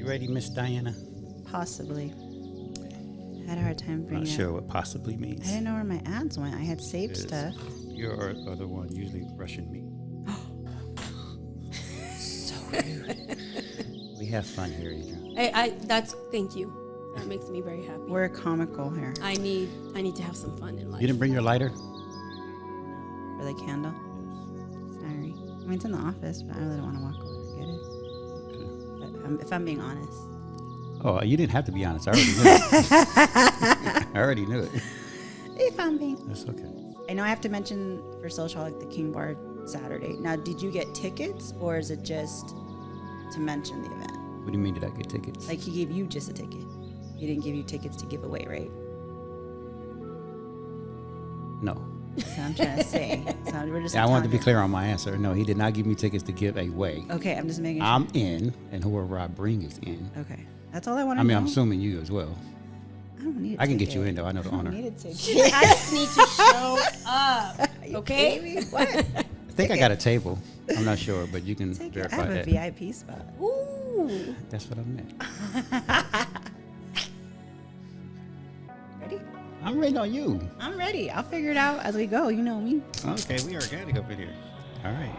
ready, Miss Diana? Possibly. I had a hard time bringing Not sure what possibly means. I didn't know where my ads went. I had saved stuff. You're the one usually rushing me. So rude. We have fun here, Adrian. Thank you. That makes me very happy. We're comical here. I need to have some fun in life. You didn't bring your lighter? For the candle? Sorry. I mean, it's in the office, but I really don't want to walk over and get it. Okay. But if I'm being honest. Oh, you didn't have to be honest. I already knew it. I already knew it. If I'm being That's okay. I know I have to mention for Social like the King Bar Saturday. Now, did you get tickets or is it just to mention the event? What do you mean, did I get tickets? Like he gave you just a ticket. He didn't give you tickets to give away, right? No. That's what I'm trying to say. So we're just I wanted to be clear on my answer. No, he did not give me tickets to give away. Okay, I'm just making sure. I'm in, and whoever I bring is in. Okay. That's all I want to I know. mean, I'm assuming you as well. I don't need a I can ticket. get you in, though. I know the owner. I don't need a ticket. I just need to show up. Okay? Baby, what? I think I got a table. I'm not sure, but you can I verify have that. a VIP spot. Ooh. That's what I meant. Ready? I'm waiting on you. I'm ready. I'll figure it out as we go. You know me. Okay, we are organic up in here. All right.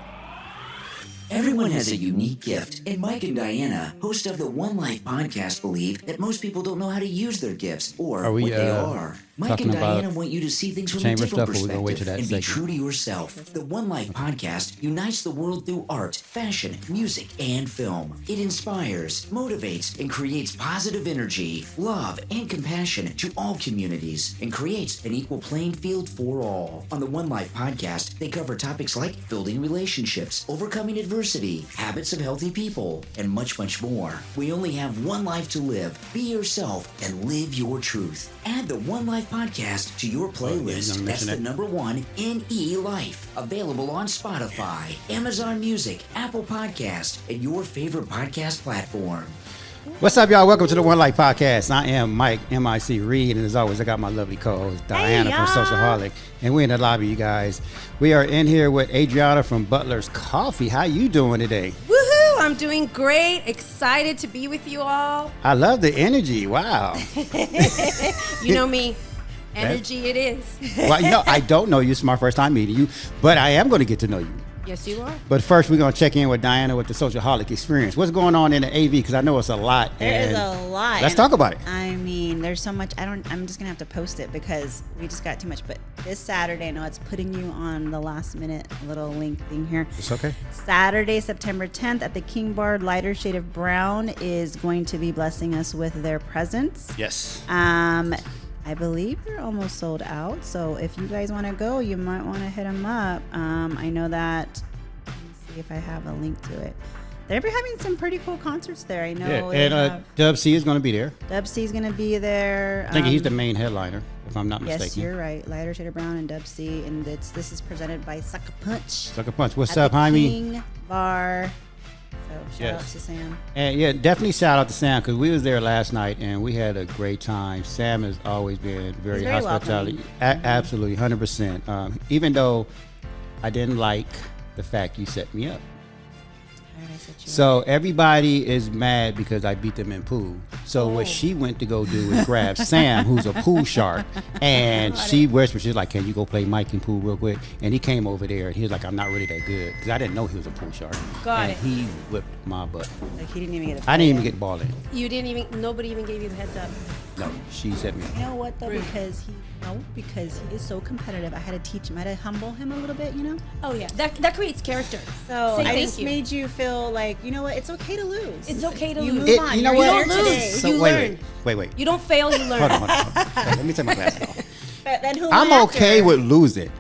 Everyone has a unique gift, and Mike and Diana, host of the 1NELife podcast, believe that most people don't know how to use their gifts or Are we, what they are. Mike talking and Diana about want you to see things from a chamber different stuff, or we gonna wait till perspective that and be segment? true to yourself. The 1NELife podcast unites the world through art, fashion, music, and film. It inspires, motivates, and creates positive energy, love, and compassion to all communities and creates an equal playing field for all. On the 1NELife podcast, they cover topics like building relationships, overcoming adversity, habits of healthy people, and much, much more. We only have one life to live. Be yourself and live your truth. Add the 1NELife podcast to your playlist. That's the number 1NELife. Available on Spotify, Amazon Music, Apple Podcast, and your favorite podcast platform. What's up, y'all? Welcome to the 1NELife podcast. I am Mike, M-I-C Reed, and as always, I got my lovely co-host, Diana from Socialholic, and we're in the lobby, you guys. We are in here with Adriana from Butler's Coffee. How you doing today? Woohoo! I'm doing great. Excited to be with you all. I love the energy. Wow. You know me. Energy it is. Well, you know, I don't know you. It's my first time meeting you, but I am going to get to know you. Yes, you are. But first, we're going to check in with Diana with the Socialholic experience. What's going on in the AV? Because I know it's a lot. There is a lot. Let's talk about it. I mean, there's so much. I'm just gonna have to post it because we just got too much. But this Saturday, I know it's putting you on the last minute little link thing here. It's okay. Saturday, September 10th at the King Bar, Lighter Shade of Brown is going to be blessing us with their presence. Yes. I believe they're almost sold out. So if you guys want to go, you might want to hit them up. I know that. Let me see if I have a link to it. They're having some pretty cool concerts there. I know. Yeah, and Dub C is going to be there. Dub C is going to be there. I think he's the main headliner, if I'm not mistaken. Yes, you're right. Lighter Shade of Brown and Dub C, and this is presented by Sucker Punch. Sucker Punch. What's at up, the Jaime? King Bar. So shout out to Sam. And yeah, definitely shout out to Sam because we was there last night and we had a great time. Sam has always been very hospitality. Absolutely, 100%. Even though I didn't like the fact you set me up. So everybody is mad because I beat them in pool. So what she went to go do is grab Sam, who's a pool shark, and she whispered, she's like, "Can you go play Mike in pool real quick?" And he came over there, and he was like, "I'm not really that good," because I didn't know he was a pool shark. Got and it. he whipped my butt. Like he didn't even get a I didn't even get the ball in. You didn't even. Nobody even gave you the heads up. No, she set me up. You know what though? Rude. Because he is so competitive. I had to teach him. I had to humble him a little bit, you know. Oh yeah, that creates character. So Say I thank just you. made you feel like, you know what? It's okay to lose. It's okay to You lose. move on. You know You're what? here You don't today. lose. So You learn. wait. You don't fail. You learn. Hold on. Let me take my glasses off. But then who I'm went okay after? with losing.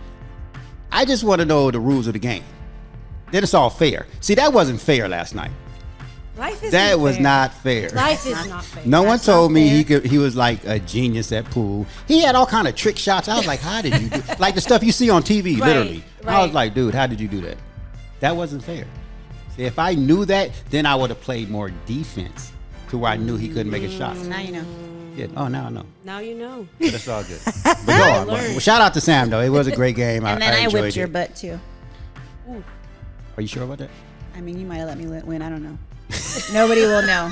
I just want to know the rules of the game. Then it's all fair. See, that wasn't fair last night. Life is That was not fair. Life is not fair. No one That's told not me fair. he was like a genius at pool. He had all kind of trick shots. I was like, how did you do like the stuff you see on TV, Right, literally. I was right. like, dude, how did you do that? That wasn't fair. See, if I knew that, then I would have played more defense to where I knew he couldn't make a shot. Now you know. Yeah. Oh, now I know. Now you know. But it's all good. But go on. Well, shout out to Sam though. It was a great game. And then I enjoyed whipped your it. butt too. Are you sure about that? I mean, you might have let me win. I don't know. Nobody will know.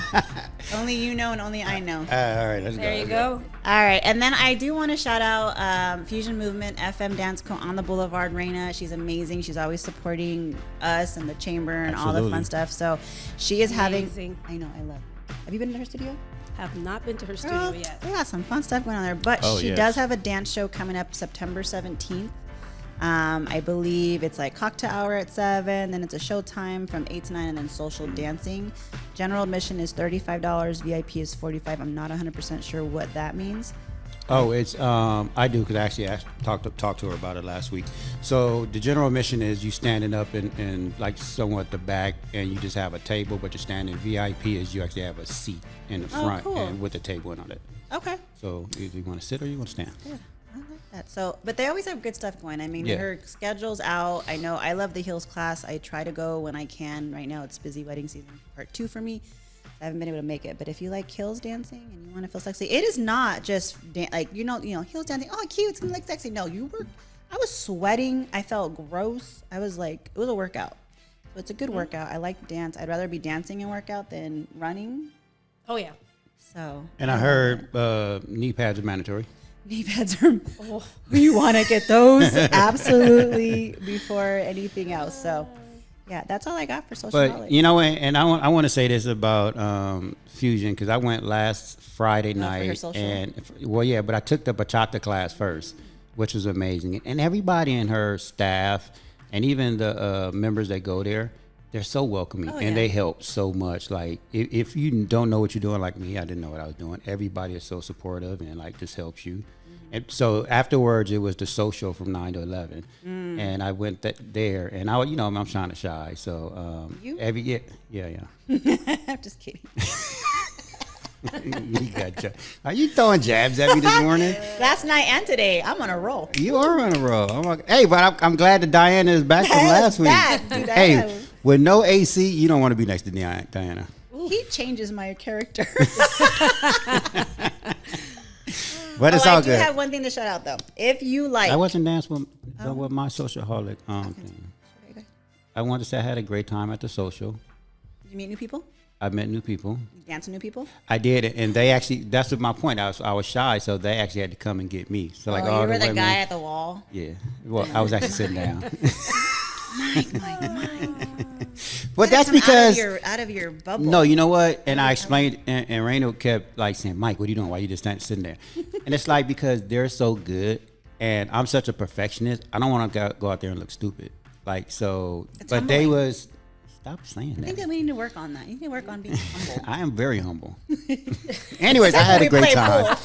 Only you know and only I know. All right, let's go. There you go. All right, and then I do want to shout out Fusion Movement FM Dance Co on the Boulevard. Raina, she's amazing. She's always supporting us and the chamber and all the fun stuff. So she is Amazing. having. I know, I love her. Have you been to her studio? Have not been to her studio yet. They got some fun stuff going on there, but she does have a dance show coming up September 17th. I believe it's like cocktail hour at 7, then it's a showtime from 8 to 9, and then social dancing. General admission is $35, VIP is $45. I'm not 100% sure what that means. Oh, it's I do, because actually I talked to her about it last week. So the general admission is you standing up in like somewhat the back, and you just have a table, but you're standing. VIP is you actually have a seat in the front and with a table and all that. Okay. So either you want to sit or you want to stand. Yeah, I like that. So, but they always have good stuff going. I mean, her schedule's out. I know I love the Heels class. I try to go when I can. Right now it's busy wedding season part 2 for me. I haven't been able to make it, but if you like heels dancing and you want to feel sexy, it is not just like heels dancing. Oh, cute! It's gonna look sexy. No, I was sweating. I felt gross. I was like, it was a workout. So it's a good workout. I like dance. I'd rather be dancing and workout than running. Oh yeah. So. And I heard knee pads are mandatory. Knee pads are. You want to get those absolutely before anything else. So. Yeah, that's all I got for social knowledge. But you know, and I want to say this about Fusion, because I went last Friday night, and but I took the bachata class first, which was amazing, and everybody in her staff, and even the members that go there, they're so welcoming, and they help so much. Like if you don't know what you're doing, like me, I didn't know what I was doing. Everybody is so supportive and like just helps you. And so afterwards, it was the social from 9 to 11, and I went there, and I'm kind of shy, so yeah. I'm just kidding. Are you throwing jabs at me this morning? Last night and today, I'm on a roll. You are on a roll. Hey, but I'm glad that Diana is back from last week. Dude, hey, with no AC, you don't want to be next to Diana. He changes my character. But it's all good. I do have one thing to shout out though. If you like, I wasn't dancing with my socialholic thing. I wanted to say I had a great time at the social. Did you meet new people? I met new people. You dance with new people? I did, and they actually, that's my point. I was shy, so they actually had to come and get me. So like, you were the guy at the wall? Yeah. Well, I was actually sitting down. Mike. But that's because out of your bubble. No, you know what? And I explained, and Raina kept like saying, "Mike, what are you doing? Why are you just sitting there?" And it's like because they're so good, and I'm such a perfectionist. I don't want to go out there and look stupid. Like so, it's but humbling. they was stop saying that. I think that we need to work on that. You need to work on being humble. I am very humble. Anyways, I had a great time.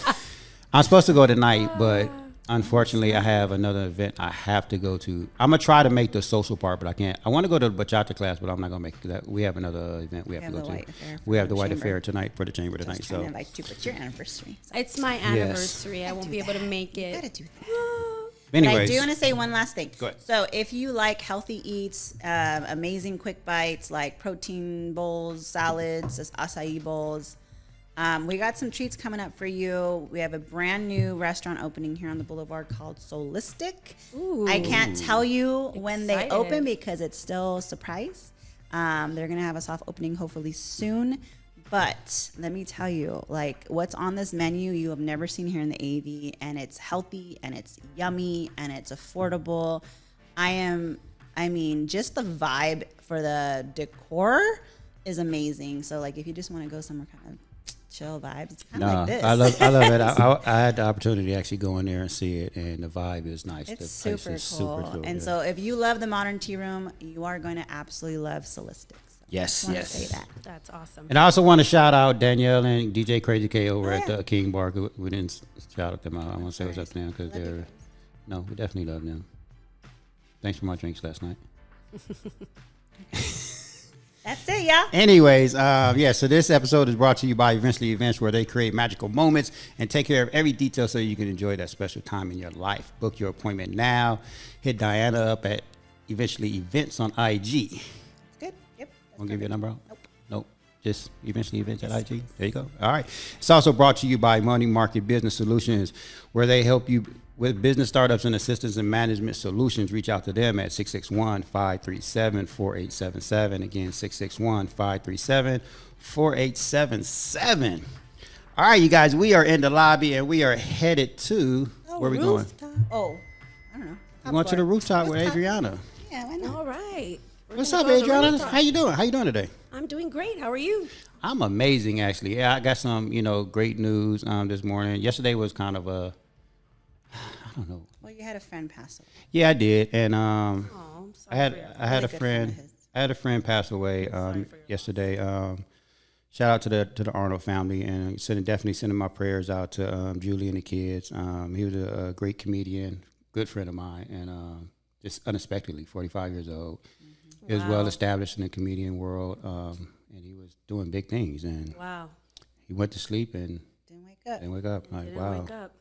I'm supposed to go tonight, but unfortunately, I have another event I have to go to. I'm gonna try to make the social part, but I can't. I want to go to the bachata class, but I'm not gonna make it because we have another event we have to go to. We have the White Affair tonight for the chamber tonight. So invite you, but your anniversary. So. It's my anniversary. I won't be able to make it. You gotta do that. Anyways, but I do want to say one last thing. Go ahead. So if you like healthy eats, amazing quick bites like protein bowls, salads, acai bowls, we got some treats coming up for you. We have a brand new restaurant opening here on the Boulevard called Solistic. Ooh. I can't tell you when they Excited. open because it's still a surprise. They're going to have a soft opening hopefully soon. But let me tell you, like what's on this menu you have never seen here in the AV, and it's healthy and it's yummy and it's affordable. Just the vibe for the decor is amazing. So like if you just want to go somewhere kind of chill vibes, it's kind of like this. I love it. I had the opportunity to actually go in there and see it, and the vibe is nice. It's the place super is cool. super cool. And so if you love the modern tea room, you are going to absolutely love Solistic. Yes, I yes. say that. That's awesome. And I also want to shout out Danielle and DJ Crazy K over at the King Bar. We didn't shout out them out. I want to say what's up to them because they're. No, we definitely love them. Thanks for my drinks last night. That's it, y'all. Anyways, so this episode is brought to you by Eventually Events, where they create magical moments and take care of every detail so you can enjoy that special time in your life. Book your appointment now. Hit Diana up at Eventually Events on IG. Good. Yep. Want to give you a number out? Nope. Nope. Just Eventually Events at IG. There you go. All right. It's also brought to you by Money Market Business Solutions, where they help you with business startups and assistance and management solutions, reach out to them at 661-537-4877. Again, 661-537-4877. All right, you guys, we are in the lobby and we are headed to, where are we going? Oh, I don't know. We're going to the rooftop with Adriana. Yeah, why not? All right. What's up, Adriana? How you doing? How you doing today? I'm doing great. How are you? I'm amazing, actually. Yeah, I got some, great news this morning. Yesterday was kind of I don't know. Well, you had a friend pass away. Yeah, I did, and I'm sorry I had a friend pass away yesterday. Shout out to the Arnold family, and definitely sending my prayers out to Julie and the kids. He was a great comedian, good friend of mine, and just unexpectedly 45 years old. Mm-hmm. He was well established in the comedian world, and he was doing big things. And he went to sleep and didn't wake up. Like, Didn't wow. wake up.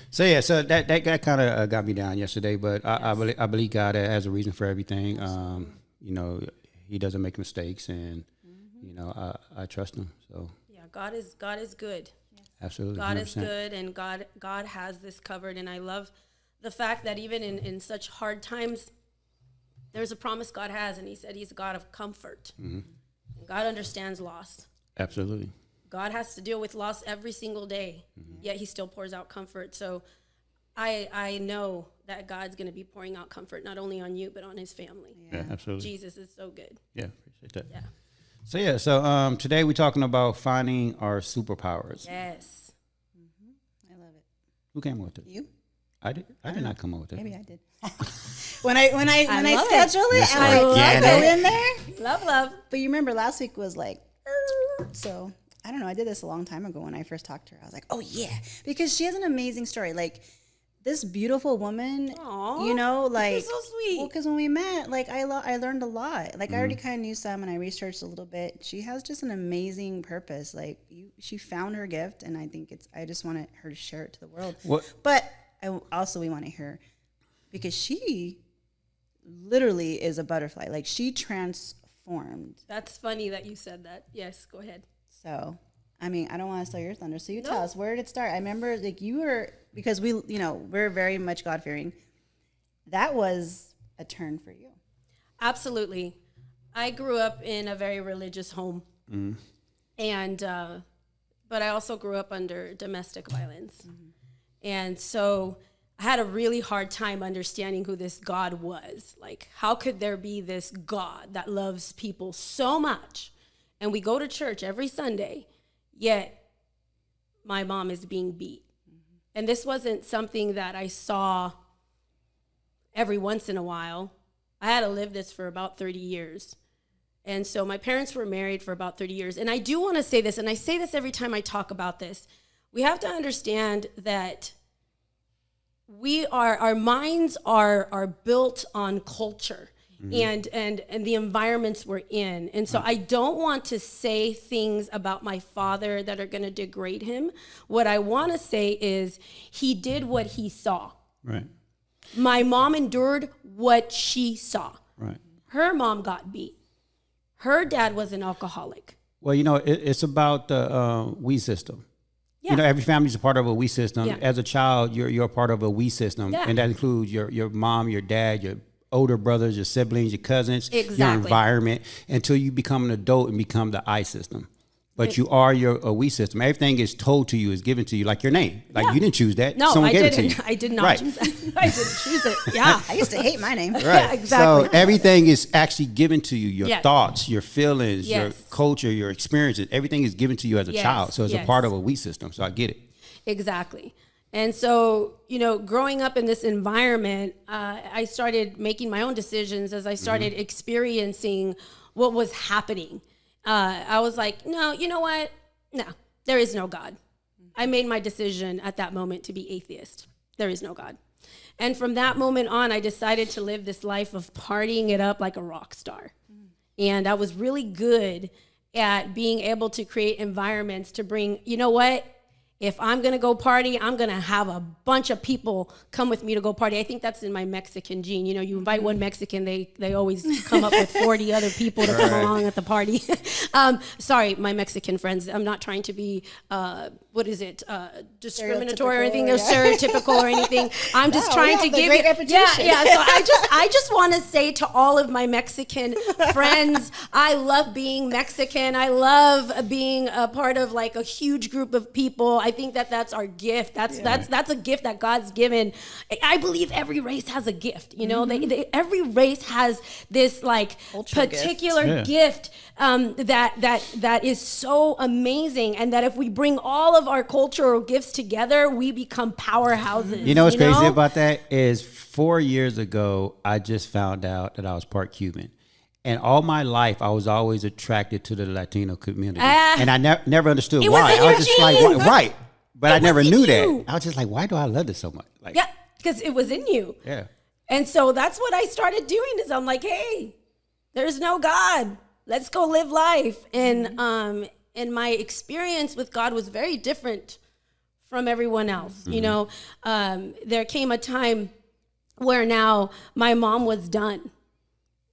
So yeah, so that kind of got me down yesterday, but I believe God has a reason for everything. He doesn't make mistakes, and I trust him. So yeah, God is good. Absolutely, God 100%. is good, and God has this covered. And I love the fact that even in such hard times, there's a promise God has, and He said He's a God of comfort. Mm-hmm. And God understands loss. Absolutely. God has to deal with loss every single day, yet He still pours out comfort. So I know that God's going to be pouring out comfort not only on you, but on His family. Yeah, absolutely. Jesus is so good. Yeah, appreciate that. Yeah. So today we're talking about finding our superpowers. Yes. I love it. Who came up with it? You? I did not come up with it. Maybe I did. when I love schedule it, Yes, I'm like, organic. I'll go in there. Love. But you remember last week was like, so I don't know. I did this a long time ago when I first talked to her. I was like, oh yeah, because she has an amazing story. Like this beautiful woman, Aww, like you're so sweet. Well, because when we met, like I learned a lot. Like I already kind of knew some, and I researched a little bit. She has just an amazing purpose. Like she found her gift, and I think I just want her to share it to the world. But we want to hear, because she literally is a butterfly. Like she transformed. That's funny that you said that. Yes, go ahead. So, I mean, I don't want to steal your thunder. So you tell us, where did it start? I remember like you were, because we're very much God-fearing. That was a turn for you. Absolutely. I grew up in a very religious home. And, but I also grew up under domestic violence. And so I had a really hard time understanding who this God was. Like, how could there be this God that loves people so much? And we go to church every Sunday, yet my mom is being beat. And this wasn't something that I saw every once in a while. I had to live this for about 30 years. And so my parents were married for about 30 years. And I do want to say this, and I say this every time I talk about this. We have to understand that our minds are built on culture. And the environments we're in. And so I don't want to say things about my father that are going to degrade him. What I want to say is he did what he saw. Right. My mom endured what she saw. Right. Her mom got beat. Her dad was an alcoholic. Well, it's about the we system. Yeah. Every family's a part of a we system. Yeah. As a child, you're a part of a we system. Yeah. And that includes your mom, your dad, your older brothers, your siblings, your cousins, Exactly. your environment, until you become an adult and become the I system. But you are a we system. Everything is told to you, is given to you, like your name. Like you didn't choose that. No, Someone I gave didn't. it to you. I did not Right. choose that. I didn't choose it. Yeah. I used to hate my name. Right. Yeah, exactly. So everything is actually given to you. Your Yes. thoughts, your feelings, your Yes. culture, your experiences. Everything is given to you as a Yes. child. So it's a Yes. part of a we system. So I get it. Exactly. And so, growing up in this environment, I started making my own decisions as I started experiencing what was happening. I was like, no, you know what? No, there is no God. I made my decision at that moment to be atheist. There is no God. And from that moment on, I decided to live this life of partying it up like a rock star. And I was really good at being able to create environments to bring, you know what? If I'm going to go party, I'm going to have a bunch of people come with me to go party. I think that's in my Mexican gene. You know, you invite one Mexican, they always come up with 40 other people to come along at the party. Sorry, my Mexican friends. I'm not trying to be, discriminatory or anything, or stereotypical or anything. I'm just trying to give you. Yeah. So I just want to say to all of my Mexican friends, I love being Mexican. I love being a part of like a huge group of people. I think that's our gift. That's a gift that God's given. I believe every race has a gift. You know, every race has this like cultural particular gift that is so amazing, and that if we bring all of our cultural gifts together, we become powerhouses. You know what's crazy about that is 4 years ago, I just found out that I was part Cuban. And all my life, I was always attracted to the Latino community. And I never understood why. I was just like, right. But I never knew that. I was just like, why do I love this so much? Like, yeah, because it was in you. Yeah. And so that's what I started doing is I'm like, hey, there's no God. Let's go live life. And my experience with God was very different from everyone else. You know, there came a time where now my mom was done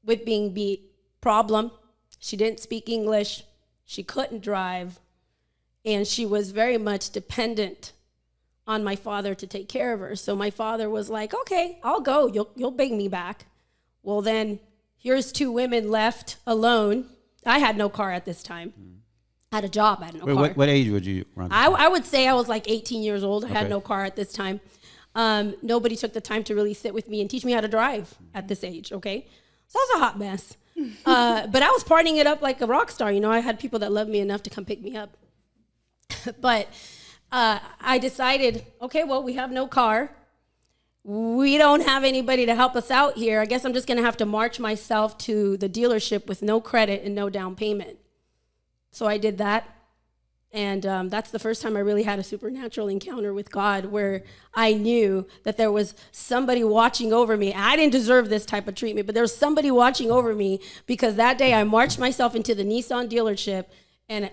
with being beat. Problem, she didn't speak English, she couldn't drive, and she was very much dependent on my father to take care of her. So my father was like, okay, I'll go, you'll bring me back. Well then, here's 2 women left alone. I had no car at this time. I had a job, I had no car. What age would you run? I would say I was like 18 years old. I had no car at this time. Nobody took the time to really sit with me and teach me how to drive at this age, okay? So I was a hot mess. But I was partying it up like a rock star. You know, I had people that loved me enough to come pick me up. But I decided, okay, well, we have no car. We don't have anybody to help us out here. I guess I'm just going to have to march myself to the dealership with no credit and no down payment. So I did that. And that's the first time I really had a supernatural encounter with God, where I knew that there was somebody watching over me. I didn't deserve this type of treatment, but there was somebody watching over me, because that day I marched myself into the Nissan dealership, and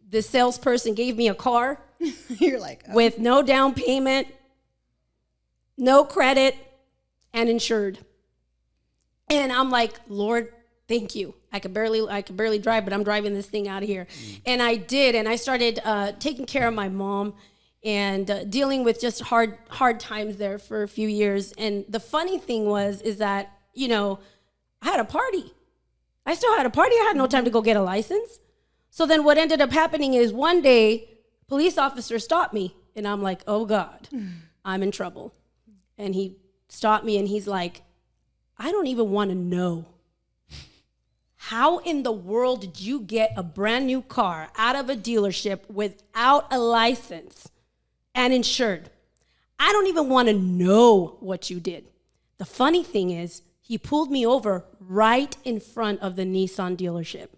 the salesperson gave me a car. You're like, oh. With no down payment, no credit, and insured. And I'm like, Lord, thank you. I could barely drive, but I'm driving this thing out of here. And I did, and I started taking care of my mom and dealing with just hard times there for a few years. And the funny thing is that, you know, I had a party. I still had a party. I had no time to go get a license. So then what ended up happening is one day, police officer stopped me, and I'm like, oh God, I'm in trouble. And he stopped me, and he's like, I don't even want to know. How in the world did you get a brand new car out of a dealership without a license and insured? I don't even want to know what you did. The funny thing is, he pulled me over right in front of the Nissan dealership.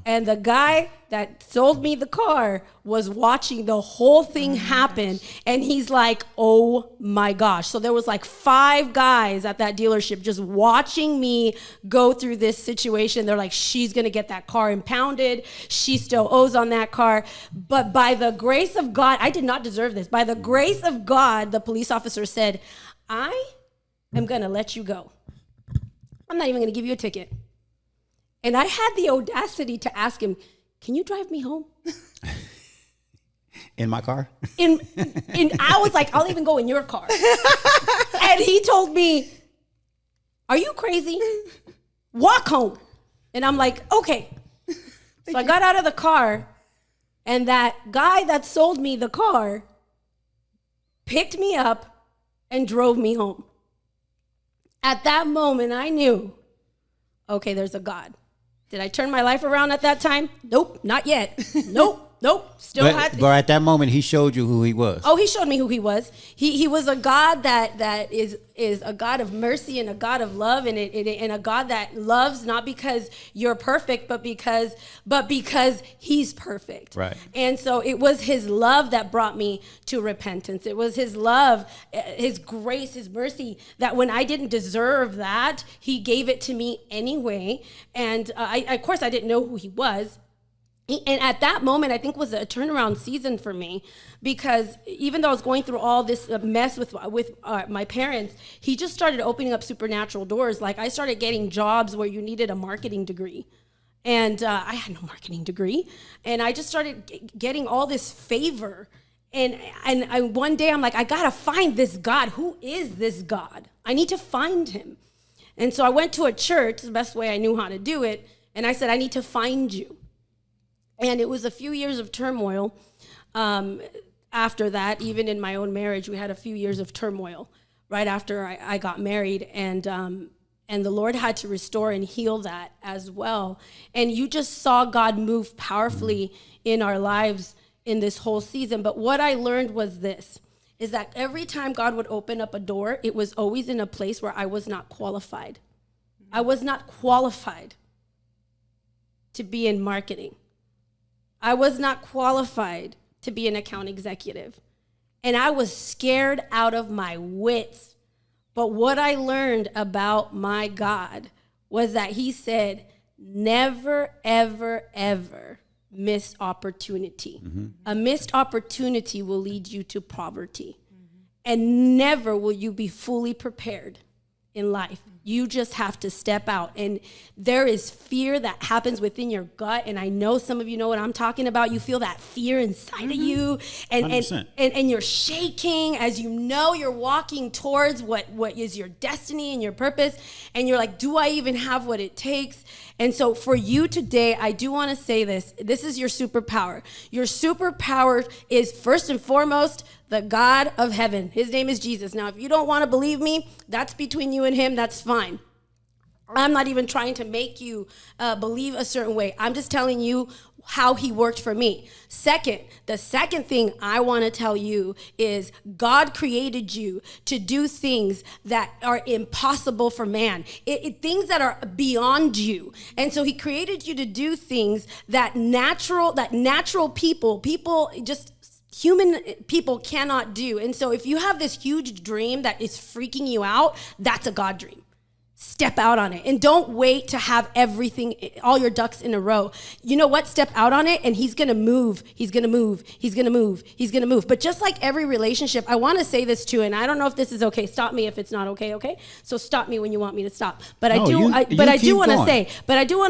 And the guy that sold me the car was watching the whole thing happen. And he's like, oh my gosh. So there was like 5 guys at that dealership just watching me go through this situation. They're like, she's going to get that car impounded. She still owes on that car. But by the grace of God, I did not deserve this. By the grace of God, the police officer said, I am going to let you go. I'm not even going to give you a ticket. And I had the audacity to ask him, can you drive me home? In my car? I was like, I'll even go in your car. And he told me, are you crazy? Walk home. And I'm like, okay. So I got out of the car, and that guy that sold me the car picked me up and drove me home. At that moment, I knew, okay, there's a God. Did I turn my life around at that time? Nope, not yet. Nope. Still had to. But at that moment, he showed you who he was. Oh, he showed me who he was. He was a God that is a God of mercy and a God of love, and a God that loves not because you're perfect, but because he's perfect. Right. And so it was his love that brought me to repentance. It was his love, his grace, his mercy, that when I didn't deserve that, he gave it to me anyway. And of course, I didn't know who he was. And at that moment, I think was a turnaround season for me, because even though I was going through all this mess with my parents, he just started opening up supernatural doors. Like I started getting jobs where you needed a marketing degree. And I had no marketing degree. And I just started getting all this favor. And one day I'm like, I got to find this God. Who is this God? I need to find him. And so I went to a church, the best way I knew how to do it. And I said, I need to find you. And it was a few years of turmoil. After that, even in my own marriage, we had a few years of turmoil right after I got married. And the Lord had to restore and heal that as well. And you just saw God move powerfully in our lives in this whole season. But what I learned was this, is that every time God would open up a door, it was always in a place where I was not qualified. I was not qualified to be in marketing. I was not qualified to be an account executive. And I was scared out of my wits. But what I learned about my God was that he said, never, ever, ever miss opportunity. Mm-hmm. A missed opportunity will lead you to poverty. Mm-hmm. And never will you be fully prepared in life. You just have to step out. And there is fear that happens within your gut. And I know some of you know what I'm talking about. You feel that fear inside of you. And you're shaking as you know you're walking towards what is your destiny and your purpose. And you're like, do I even have what it takes? And so for you today, I do want to say this. This is your superpower. Your superpower is first and foremost the God of heaven. His name is Jesus. Now, if you don't want to believe me, that's between you and him. That's fine. I'm not even trying to make you believe a certain way. I'm just telling you how he worked for me. The second thing I want to tell you is God created you to do things that are impossible for man, things that are beyond you. And so he created you to do things that natural people just human people cannot do. And so if you have this huge dream that is freaking you out, that's a God dream. Step out on it. And don't wait to have everything, all your ducks in a row. You know what? Step out on it and he's going to move. He's going to move. He's going to move. He's going to move. But just like every relationship, I want to say this too, and I don't know if this is okay. Stop me if it's not okay, okay? So stop me when you want me to stop. But I do want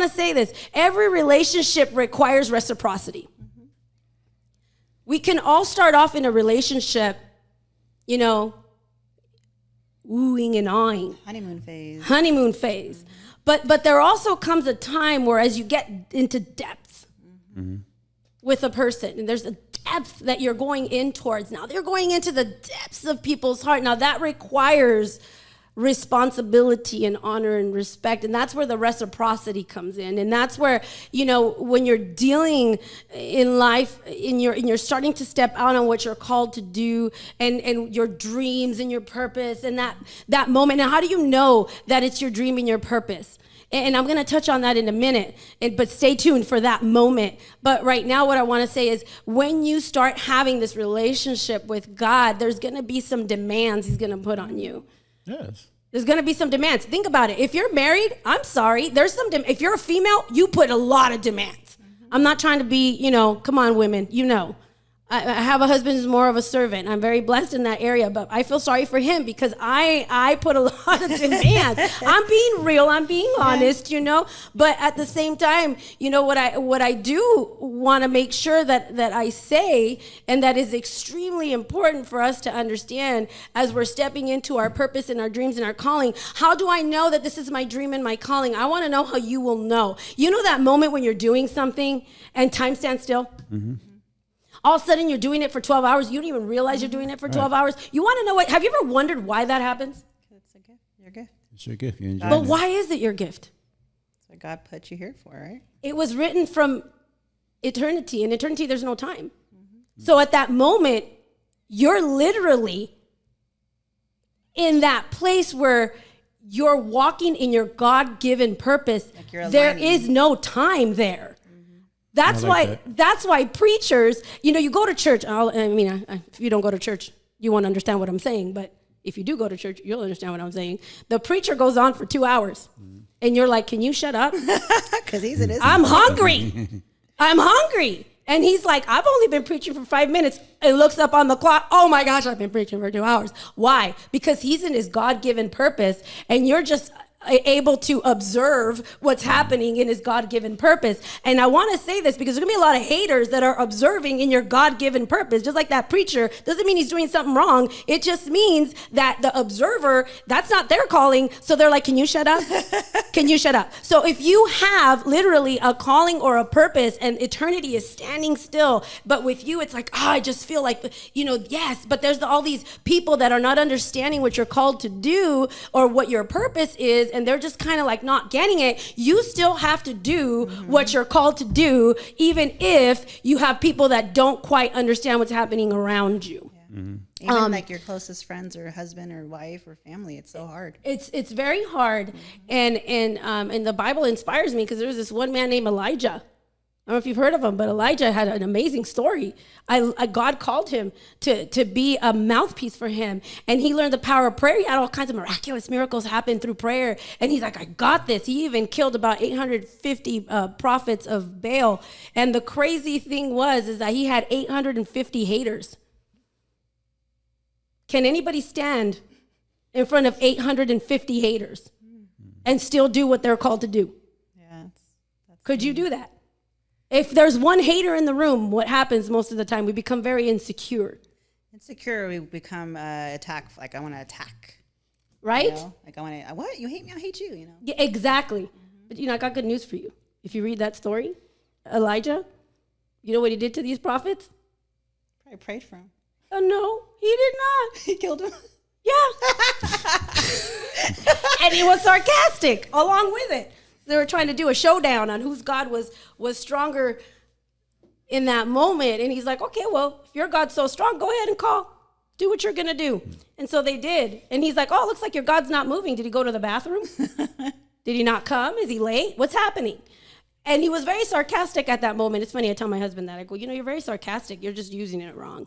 to say this. Every relationship requires reciprocity. We can all start off in a relationship, wooing and awing. Honeymoon phase. Mm-hmm. But there also comes a time where as you get into depth with a person, and there's a depth that you're going in towards. Now, they're going into the depths of people's heart. Now, that requires responsibility and honor and respect, and that's where the reciprocity comes in. And that's where, when you're dealing in life and you're starting to step out on what you're called to do and your dreams and your purpose and that moment. Now, how do you know that it's your dream and your purpose? And I'm going to touch on that in a minute, but stay tuned for that moment. But right now, what I want to say is when you start having this relationship with God, there's going to be some demands he's going to put on you. Yes. There's going to be some demands. Think about it. If you're married, I'm sorry. There's some, if you're a female, you put a lot of demands. I'm not trying to be, come on, women, I have a husband who's more of a servant. I'm very blessed in that area, but I feel sorry for him because I put a lot of demands. I'm being real. I'm being honest, But at the same time, what I do want to make sure that I say, and that is extremely important for us to understand as we're stepping into our purpose and our dreams and our calling. How do I know that this is my dream and my calling? I want to know how you will know. You know that moment when you're doing something and time stands still? Mm-hmm. All of a sudden, you're doing it for 12 hours. You don't even realize you're doing it for 12 hours. You want to know what? Have you ever wondered why that happens? It's a gift. Your gift. It's your gift. You enjoy but why is it your gift? That's what God put you here for, right? It was written from eternity. In eternity, there's no time. Mm-hmm. So at that moment, you're literally in that place where you're walking in your God-given purpose. Like there is no time there. That's why preachers, you go to church. If you don't go to church, you won't understand what I'm saying. But if you do go to church, you'll understand what I'm saying. The preacher goes on for 2 hours. And you're like, can you shut up? Because he's in his. I'm hungry. I'm hungry. And he's like, I've only been preaching for 5 minutes. And looks up on the clock. Oh my gosh, I've been preaching for 2 hours. Why? Because he's in his God-given purpose, and you're just able to observe what's happening in his God-given purpose. And I want to say this because there's gonna be a lot of haters that are observing in your God-given purpose. Just like that preacher, doesn't mean he's doing something wrong. It just means that the observer, that's not their calling. So they're like, can you shut up? Can you shut up? So if you have literally a calling or a purpose and eternity is standing still, but with you, it's like, I just feel like, yes, but there's all these people that are not understanding what you're called to do or what your purpose is, and they're just kind of like not getting it. You still have to do what you're called to do, even if you have people that don't quite understand what's happening around you. Yeah. Even like your closest friends or husband or wife or family, it's so hard. It's very hard. And the Bible inspires me because there was this one man named Elijah. I don't know if you've heard of him, but Elijah had an amazing story. God called him to be a mouthpiece for him, and he learned the power of prayer. He had all kinds of miraculous miracles happen through prayer, and he's like, I got this. He even killed about 850 prophets of Baal, and the crazy thing is that he had 850 haters. Can anybody stand in front of 850 haters and still do what they're called to do? Yeah, Could you do that? If there's one hater in the room, what happens most of the time? We become very insecure. Insecure, we become attack. Like I want to attack, right? Like I want to. What, you hate me? I hate you. Yeah, exactly. But I got good news for you. If you read that story, Elijah, you know what he did to these prophets? Probably prayed for him. Oh no, he did not. He killed him. Yeah. And he was sarcastic along with it. They were trying to do a showdown on whose God was stronger in that moment. And he's like, okay, well, if your God's so strong, go ahead and do what you're going to do. And so they did. And he's like, oh, looks like your God's not moving. Did he go to the bathroom? Did he not come? Is he late? What's happening? And he was very sarcastic at that moment. It's funny, I tell my husband that. I go, you're very sarcastic. You're just using it wrong.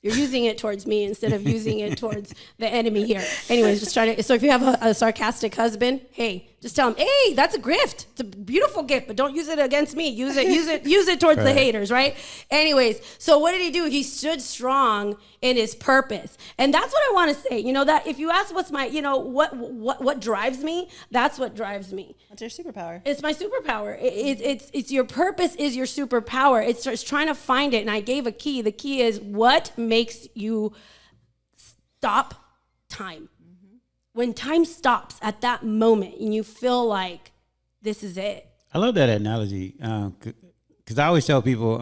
You're using it towards me instead of using it towards the enemy here. Anyways, just trying to. So if you have a sarcastic husband, hey, just tell him, hey, that's a gift. It's a beautiful gift, but don't use it against me. Use it towards the haters, right? Anyways, so what did he do? He stood strong in his purpose, and that's what I want to say. That if you ask what's my, what drives me, that's what drives me. What's your superpower? It's my superpower. It's your purpose is your superpower. It's trying to find it, and I gave a key. The key is what makes you stop time. When time stops at that moment and you feel like this is it. I love that analogy because I always tell people,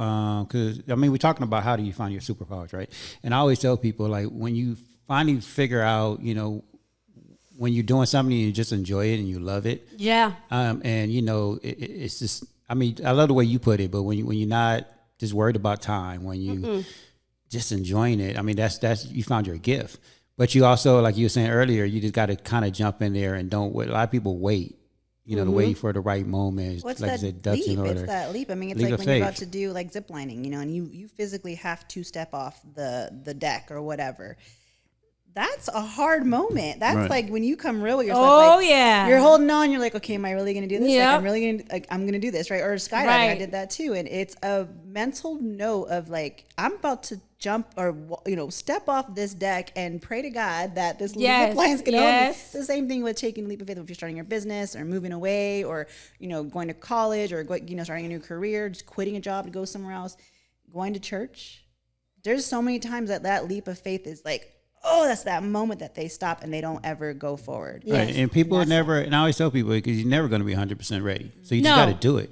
because we're talking about how do you find your superpowers, right? And I always tell people, like, when you finally figure out, when you're doing something and you just enjoy it and you love it. Yeah. And it's just, I love the way you put it, but when you're not just worried about time, when you just enjoying it, that's you found your gift. But you also, like you were saying earlier, you just got to kind of jump in there and don't wait. A lot of people wait, to wait for the right moment. What's like that you said, ducks in order. It's that leap. It's Leap like of when faith. you're about to do like zip lining, and you physically have to step off the deck or whatever. That's a hard moment. That's right. Like when you come real with yourself. Oh, like, yeah. You're holding on. You're like, okay, am I really going to do this? Yep. Like, I'm going to do this, right? Or skydiving, right. I did that too. And it's a mental note of like, I'm about to jump or, step off this deck and pray to God that this zip line's going to hold me. It's the same thing with taking a leap of faith if you're starting your business or moving away or, going to college or, starting a new career, just quitting a job to go somewhere else, going to church. There's so many times that leap of faith is like, oh, that's that moment that they stop and they don't ever go forward. Right. And people never, and I always tell people, because you're never going to be 100% ready. So you just got to do it.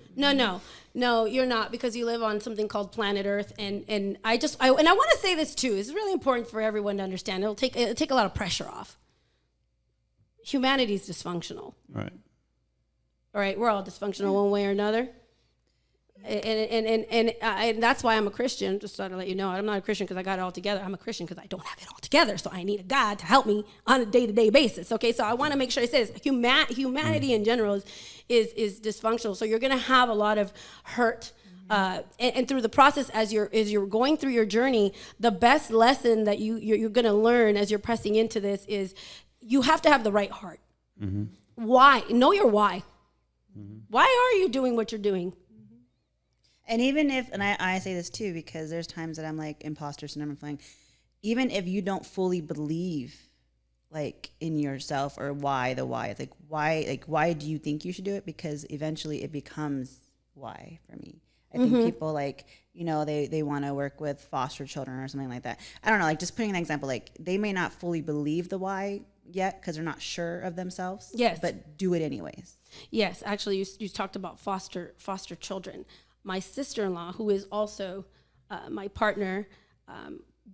No, you're not, because you live on something called planet Earth. And I want to say this too. It's really important for everyone to understand. It'll take a lot of pressure off. Humanity is dysfunctional. Right. All right. We're all dysfunctional one way or another. And that's why I'm a Christian. Just to let you know, I'm not a Christian because I got it all together. I'm a Christian because I don't have it all together. So I need a God to help me on a day-to-day basis. Okay, so I want to make sure it says humanity in general is dysfunctional. So you're going to have a lot of hurt. And through the process, as you're going through your journey, the best lesson that you're going to learn as you're pressing into this is you have to have the right heart. Mm-hmm. Why? Know your why. Mm-hmm. Why are you doing what you're doing? And even if, and I say this too, because there's times that I'm like imposter syndrome and feeling, even if you don't fully believe like in yourself or it's like why do you think you should do it? Because eventually it becomes why for me. I think people like, you know, they want to work with foster children or something like that. I don't know, like just putting an example, like they may not fully believe the why yet because they're not sure of themselves. Yes. But do it anyways. Yes, actually, you talked about foster children. My sister-in-law, who is also my partner,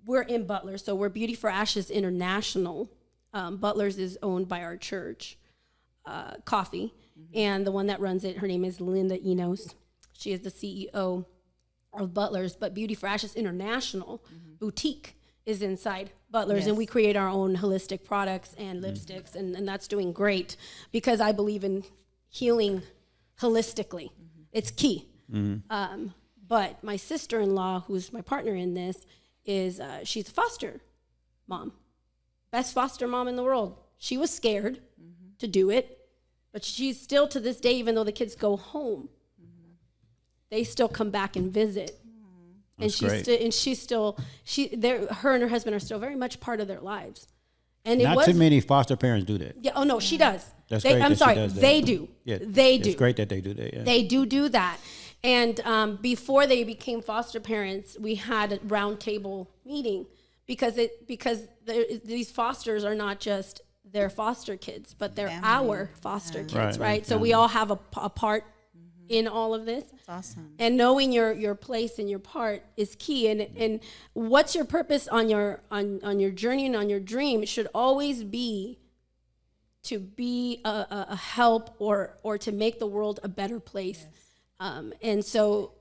we're in Butler, so we're Beauty for Ashes International. Butler's is owned by our church, Coffee, and the one that runs it, her name is Linda Enos. She is the CEO of Butler's, but Beauty for Ashes International boutique is inside Butler's, and we create our own holistic products and lipsticks, and that's doing great because I believe in healing holistically. It's key. But my sister-in-law, who's my partner in this, is she's a foster mom. Best foster mom in the world. She was scared to do it, but she's still to this day, even though the kids go home, they still come back and visit. And her and her husband are still very much part of their lives. And not too many foster parents do that. Yeah. Oh no, she does. That's great. I'm sorry, they do. Yeah, they do. It's great that they do that. Yeah. They do that. And before they became foster parents, we had a round table meeting because these fosters are not just their foster kids, but they're our foster kids, right? So we all have a part in all of this. That's awesome. And knowing your place and your part is key. And what's your purpose on your journey and on your dream should always be to be a help or to make the world a better place. Yes. And so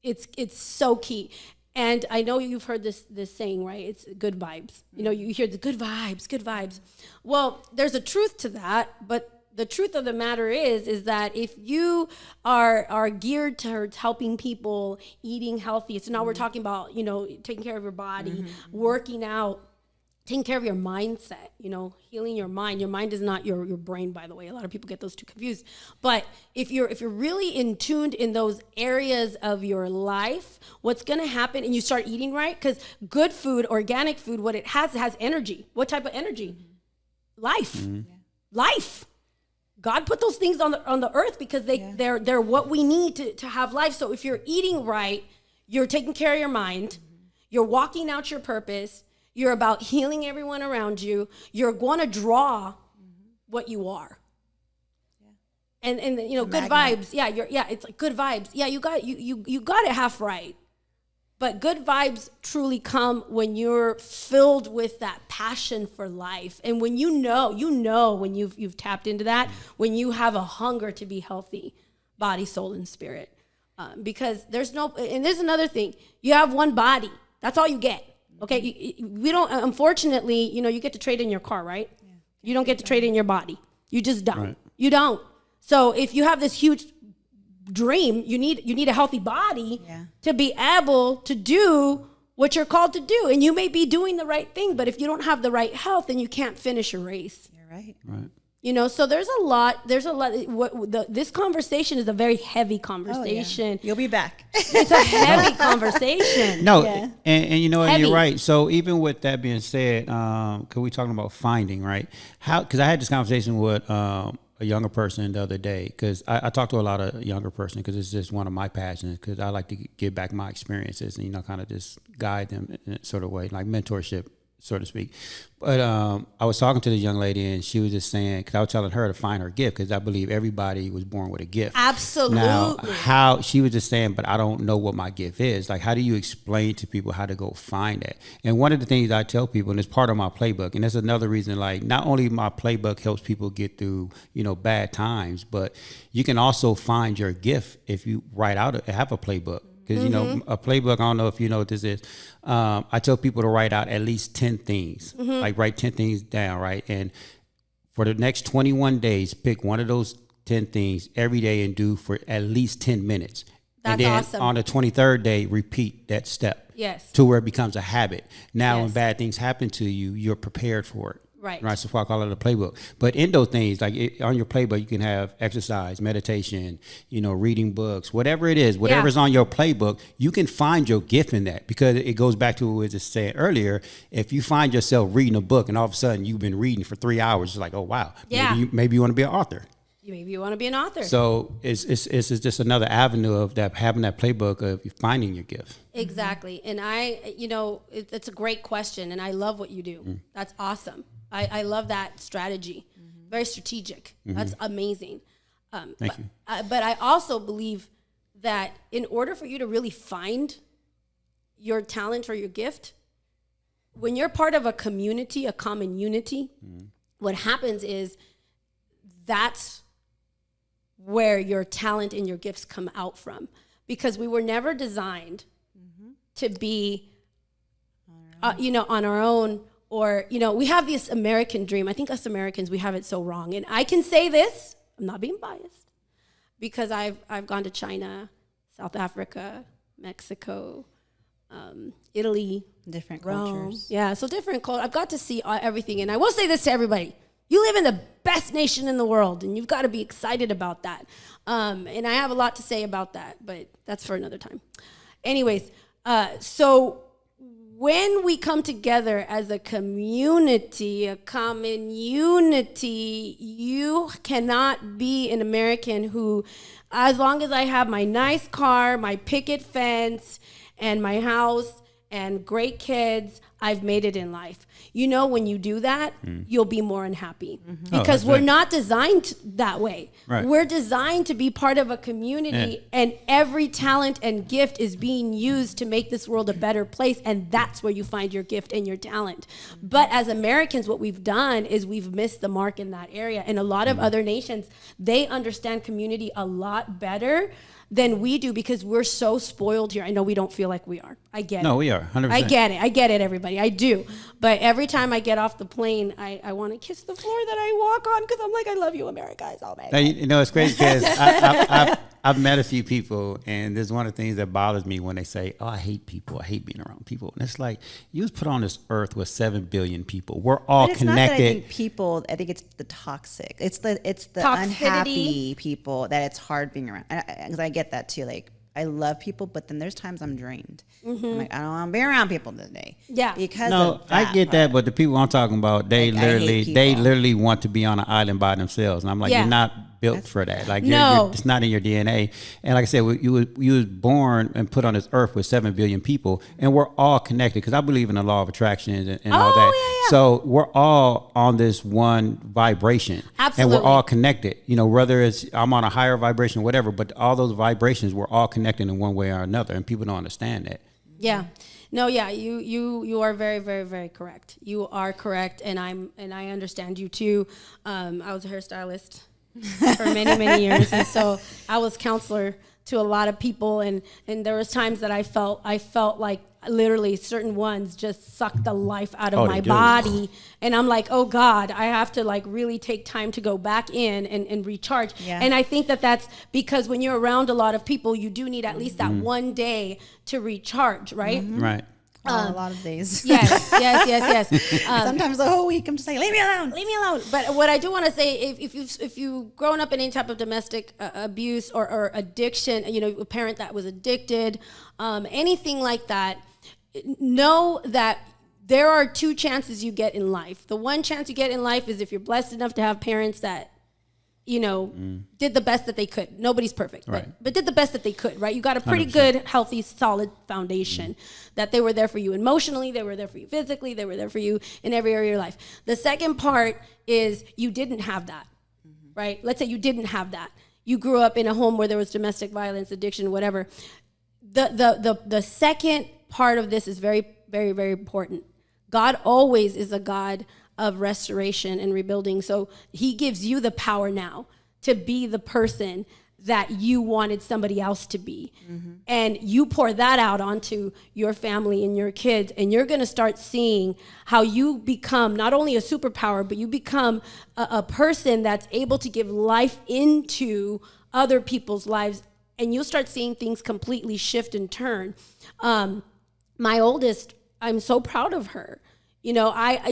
it's so key. And I know you've heard this saying, right? It's good vibes. You know, you hear the good vibes. Well, there's a truth to that, but the truth of the matter is that if you are geared towards helping people, eating healthy, so now we're talking about, you know, taking care of your body, working out, taking care of your mindset, you know, healing your mind. Your mind is not your brain, by the way. A lot of people get those two confused. But if you're really in tuned in those areas of your life, what's going to happen, and you start eating right, because good food, organic food, what it has energy. What type of energy? Life. Life. God put those things on the earth because they're what we need to have life. So if you're eating right, you're taking care of your mind, you're walking out your purpose, you're about healing everyone around you, you're going to draw what you are. And you know, good vibes. It's like good vibes. Yeah, you got it half right. But good vibes truly come when you're filled with that passion for life. And when you know when you've tapped into that, when you have a hunger to be healthy, body, soul, and spirit. Because there's another thing. You have one body. That's all you get. Okay? We don't, unfortunately, you know, you get to trade in your car, right? Yeah. You don't get to trade in your body. You just don't. Right. You don't. So if you have this huge dream, you need a healthy body to be able to do what you're called to do. And you may be doing the right thing, but if you don't have the right health, then you can't finish a race. You're right. You know, so there's a lot. This conversation is a very heavy conversation. Oh, yeah. You'll be back. It's a heavy conversation. No, and you know what, you're right. So even with that being said, because we talking about finding, right? Because I had this conversation with a younger person the other day, because I talk to a lot of younger person because it's just one of my passions, because I like to give back my experiences and, you know, kind of just guide them in a sort of way, like mentorship, so to speak. But I was talking to the young lady, and she was just saying, because I was telling her to find her gift, because I believe everybody was born with a gift. Absolutely. Now, she was just saying, but I don't know what my gift is. Like, how do you explain to people how to go find it? And one of the things I tell people, and it's part of my playbook, and that's another reason, like, not only my playbook helps people get through, you know, bad times, but you can also find your gift if you have a playbook. Because, you know, a playbook, I don't know if you know what this is. I tell people to write out at least 10 things. Like, write 10 things down, right? And for the next 21 days, pick one of those 10 things every day and do for at least 10 minutes. That's and then awesome. On the 23rd day, repeat that step. Yes. To where it becomes a habit. Now, when bad things happen to you, you're prepared for it. Right. Right. So I call it a playbook. But in those things, like on your playbook, you can have exercise, meditation, reading books, whatever it is, whatever's on your playbook, you can find your gift in that, because it goes back to what we just said earlier. If you find yourself reading a book and all of a sudden you've been reading for 3 hours, it's like, oh, wow. Yeah. Maybe you want to be an author. Maybe you want to be an author. So it's just another avenue of that, having that playbook of finding your gift. Exactly. And it's a great question, and I love what you do. That's awesome. I love that strategy. Very strategic. That's amazing. Thank you. But I also believe that in order for you to really find your talent or your gift, when you're part of a community, a common unity, what happens is that's where your talent and your gifts come out from, because we were never designed to be, on our own, or, we have this American dream. I think us Americans, we have it so wrong. And I can say this, I'm not being biased, because I've gone to China, South Africa, Mexico, Italy, Different Rome. cultures. Yeah, so different cultures. I've got to see everything. And I will say this to everybody. You live in the best nation in the world, and you've got to be excited about that. And I have a lot to say about that, but that's for another time. Anyways, so when we come together as a community, a common unity, you cannot be an American who, as long as I have my nice car, my picket fence, and my house, and great kids, I've made it in life. When you do that, you'll be more unhappy, because we're not designed that way. Right. We're designed to be part of a community, and every talent and gift is being used to make this world a better place, and that's where you find your gift and your talent. But as Americans, what we've done is we've missed the mark in that area. And a lot of other nations, they understand community a lot better than we do, because we're so spoiled here. I know we don't feel like we are. I get it. No, we are, 100%. I get it, everybody. I do. But every time I get off the plane, I want to kiss the floor that I walk on, because I'm like, I love you, America. It's all bad. Now, it's crazy because I've met a few people, and there's one of the things that bothers me when they say, oh, I hate people. I hate being around people. And it's like, you was put on this earth with 7 billion people. We're all But it's connected. not that I think people, I think it's the toxic. It's the Toxicity. unhappy people that it's hard being around. Because I get that too. Like, I love people, but then there's times I'm drained. I'm like, I don't want to be around people today. Yeah. Because No, of that I get that, but the people I'm talking about, they Like, I hate literally people. want to be on an island by themselves, and I'm like, Yeah. you're not built for that. Like, No. it's not in your DNA. And like I said, you was born and put on this earth with 7 billion people, and we're all connected, because I believe in the law of attraction and all that. Yeah. So we're all on this one vibration, Absolutely. and we're all connected. Whether it's I'm on a higher vibration, whatever, but all those vibrations, we're all connected in one way or another, and people don't understand that. Yeah. No, yeah, you are very, very, very correct. You are correct, and I understand you too. I was a hairstylist for many, many years, and so I was counselor to a lot of people, and there was times that I felt like literally certain ones just sucked the life out of my body, and I'm like, oh God, I have to like really take time to go back in and recharge. Yeah. And I think that that's because when you're around a lot of people, you do need at least that one day to recharge, right? Right. a lot of days. Yes. Sometimes the whole week I'm just like, leave me alone. Leave me alone. But what I do want to say, if you've grown up in any type of domestic abuse or addiction, a parent that was addicted, anything like that, know that there are two chances you get in life. The one chance you get in life is if you're blessed enough to have parents that, did the best that they could. Nobody's perfect, right. but did the best that they could, right? You got a pretty 100%. Good, healthy, solid foundation that they were there for you emotionally, they were there for you physically, they were there for you in every area of your life. The second part is you didn't have that, right? Let's say you didn't have that. You grew up in a home where there was domestic violence, addiction, whatever. The second part of this is very, very, very important. God always is a God of restoration and rebuilding. So he gives you the power now to be the person that you wanted somebody else to be. Mm-hmm. And you pour that out onto your family and your kids, and you're going to start seeing how you become not only a superpower, but you become a person that's able to give life into other people's lives, and you'll start seeing things completely shift and turn. My oldest, I'm so proud of her.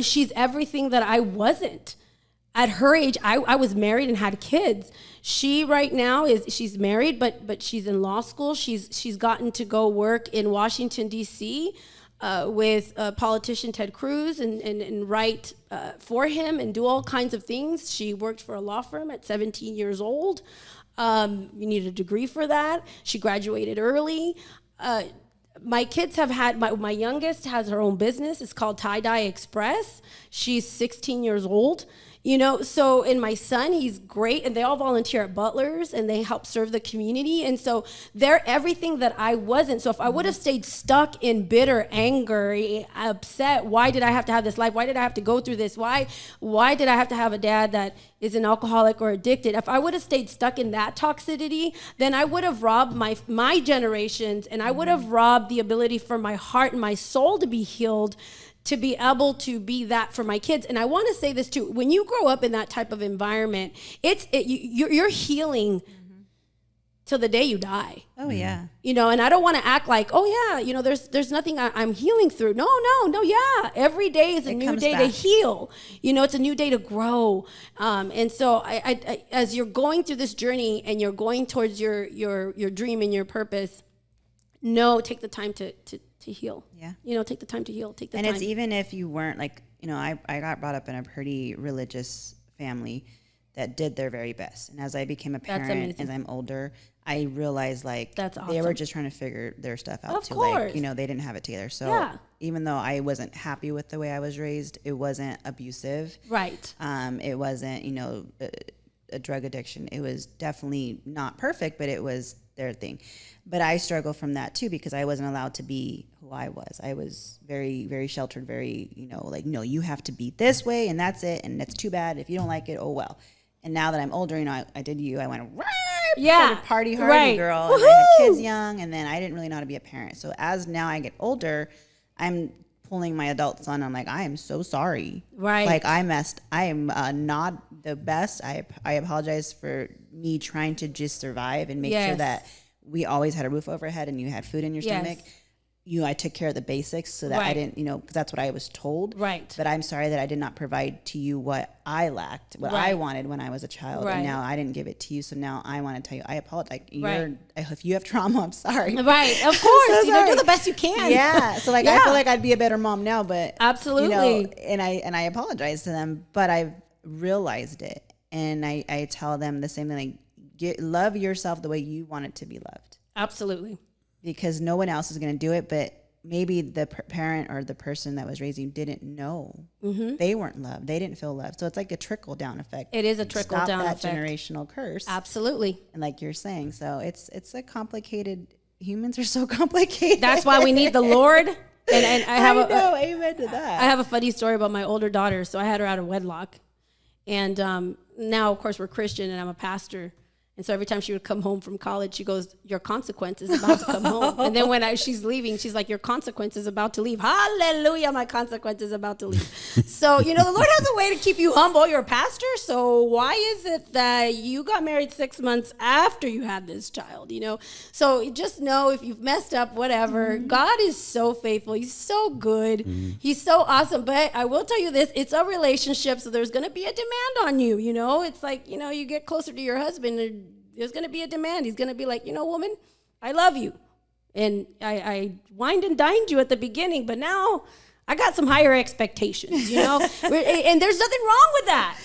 She's everything that I wasn't. At her age, I was married and had kids. She right now she's married, but she's in law school. She's gotten to go work in Washington, D.C., with politician Ted Cruz and write for him and do all kinds of things. She worked for a law firm at 17 years old. You need a degree for that. She graduated early. My kids have had, my youngest has her own business. It's called Tie Dye Express. She's 16 years old. So, and my son, he's great, and they all volunteer at Butler's, and they help serve the community, and so they're everything that I wasn't. So if I would have stayed stuck in bitter, anger, upset, why did I have to have this life? Why did I have to go through this? Why did I have to have a dad that is an alcoholic or addicted? If I would have stayed stuck in that toxicity, then I would have robbed my generations, and I would have robbed the ability for my heart and my soul to be healed, to be able to be that for my kids. And I want to say this too: when you grow up in that type of environment, you're healing till the day you die. Oh yeah. And I don't want to act like, oh yeah, there's nothing I'm healing through. No, yeah. Every day is a new day to heal. It's a new day to grow. And so I as you're going through this journey and you're going towards your dream and your purpose, take the time to heal. Yeah. Take the time to heal. Take the time. And it's even if you weren't I got brought up in a pretty religious family that did their very best. And as I became a parent, as I'm older, I realized that's awesome. They were just trying to figure their stuff out too. Course. They didn't have it together. So even though I wasn't happy with the way I was raised, it wasn't abusive. Right. It wasn't, a drug addiction. It was definitely not perfect, but it was their thing. But I struggle from that too, because I wasn't allowed to be who I was. I was very, very sheltered, very, no, you have to be this way and that's it. And that's too bad. If you don't like it, oh well. And now that I'm older, I did I went, party hardy girl. And I had kids young, and then I didn't really know how to be a parent. So as now I get older, I'm pulling my adult son. I'm like, I am so sorry. Right. I am not the best. I apologize for me trying to just survive and make sure that we always had a roof overhead and you had food in your stomach. I took care of the basics so that I didn't, because that's what I was told. Right. But I'm sorry that I did not provide to you what I lacked, what I wanted when I was a child. Right. And now I didn't give it to you. So now I want to tell you, I apologize. If you have trauma, I'm sorry. Right. Of course. Do the best you can. Yeah. So I feel like I'd be a better mom now, but absolutely. And I apologize to them, but I've realized it. And I tell them the same thing, love yourself the way you want it to be loved. Absolutely. Because no one else is going to do it, but maybe the parent or the person that was raising you didn't know. Mm-hmm. They weren't loved. They didn't feel loved. So it's like a trickle-down effect. It is a trickle-down effect. Stop that generational curse. Absolutely. And like you're saying, so it's a complicated, humans are so complicated. That's why we need the Lord. And I have amen to that. I have a funny story about my older daughter. So I had her out of wedlock. And now, of course, we're Christian and I'm a pastor. And so every time she would come home from college, she goes, your consequence is about to come home. And then when she's leaving, she's like, your consequence is about to leave. Hallelujah, my consequence is about to leave. So, the Lord has a way to keep you humble. You're a pastor. So why is it that you got married 6 months after you had this child, So just know if you've messed up, whatever, God is so faithful. He's so good. He's so awesome. But I will tell you this, it's a relationship. So there's going to be a demand on you, It's like, you get closer to your husband, there's going to be a demand. He's going to be like, woman, I love you. And I wined and dined you at the beginning, but now I got some higher expectations, And there's nothing wrong with that.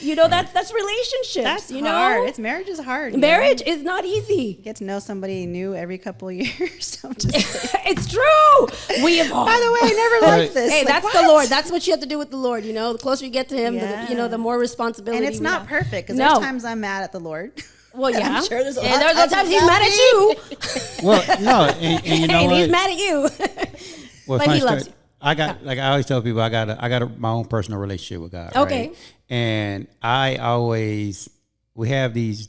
That's relationships, That's hard. Marriage is hard. Marriage is not easy. You get to know somebody new every couple of years. It's true. We evolve. By the way, I never liked this. Hey, that's the Lord. That's what you have to do with the Lord, The closer you get to him, the more responsibility. And it's not perfect, because there's times I'm mad at the Lord. Well, yeah. I'm sure there's times he's mad at you. Well, no, and you know what? He's mad at you. Well, but he loves you. I got, like I always tell people, I got my own personal relationship with God. Okay. Right? And we have these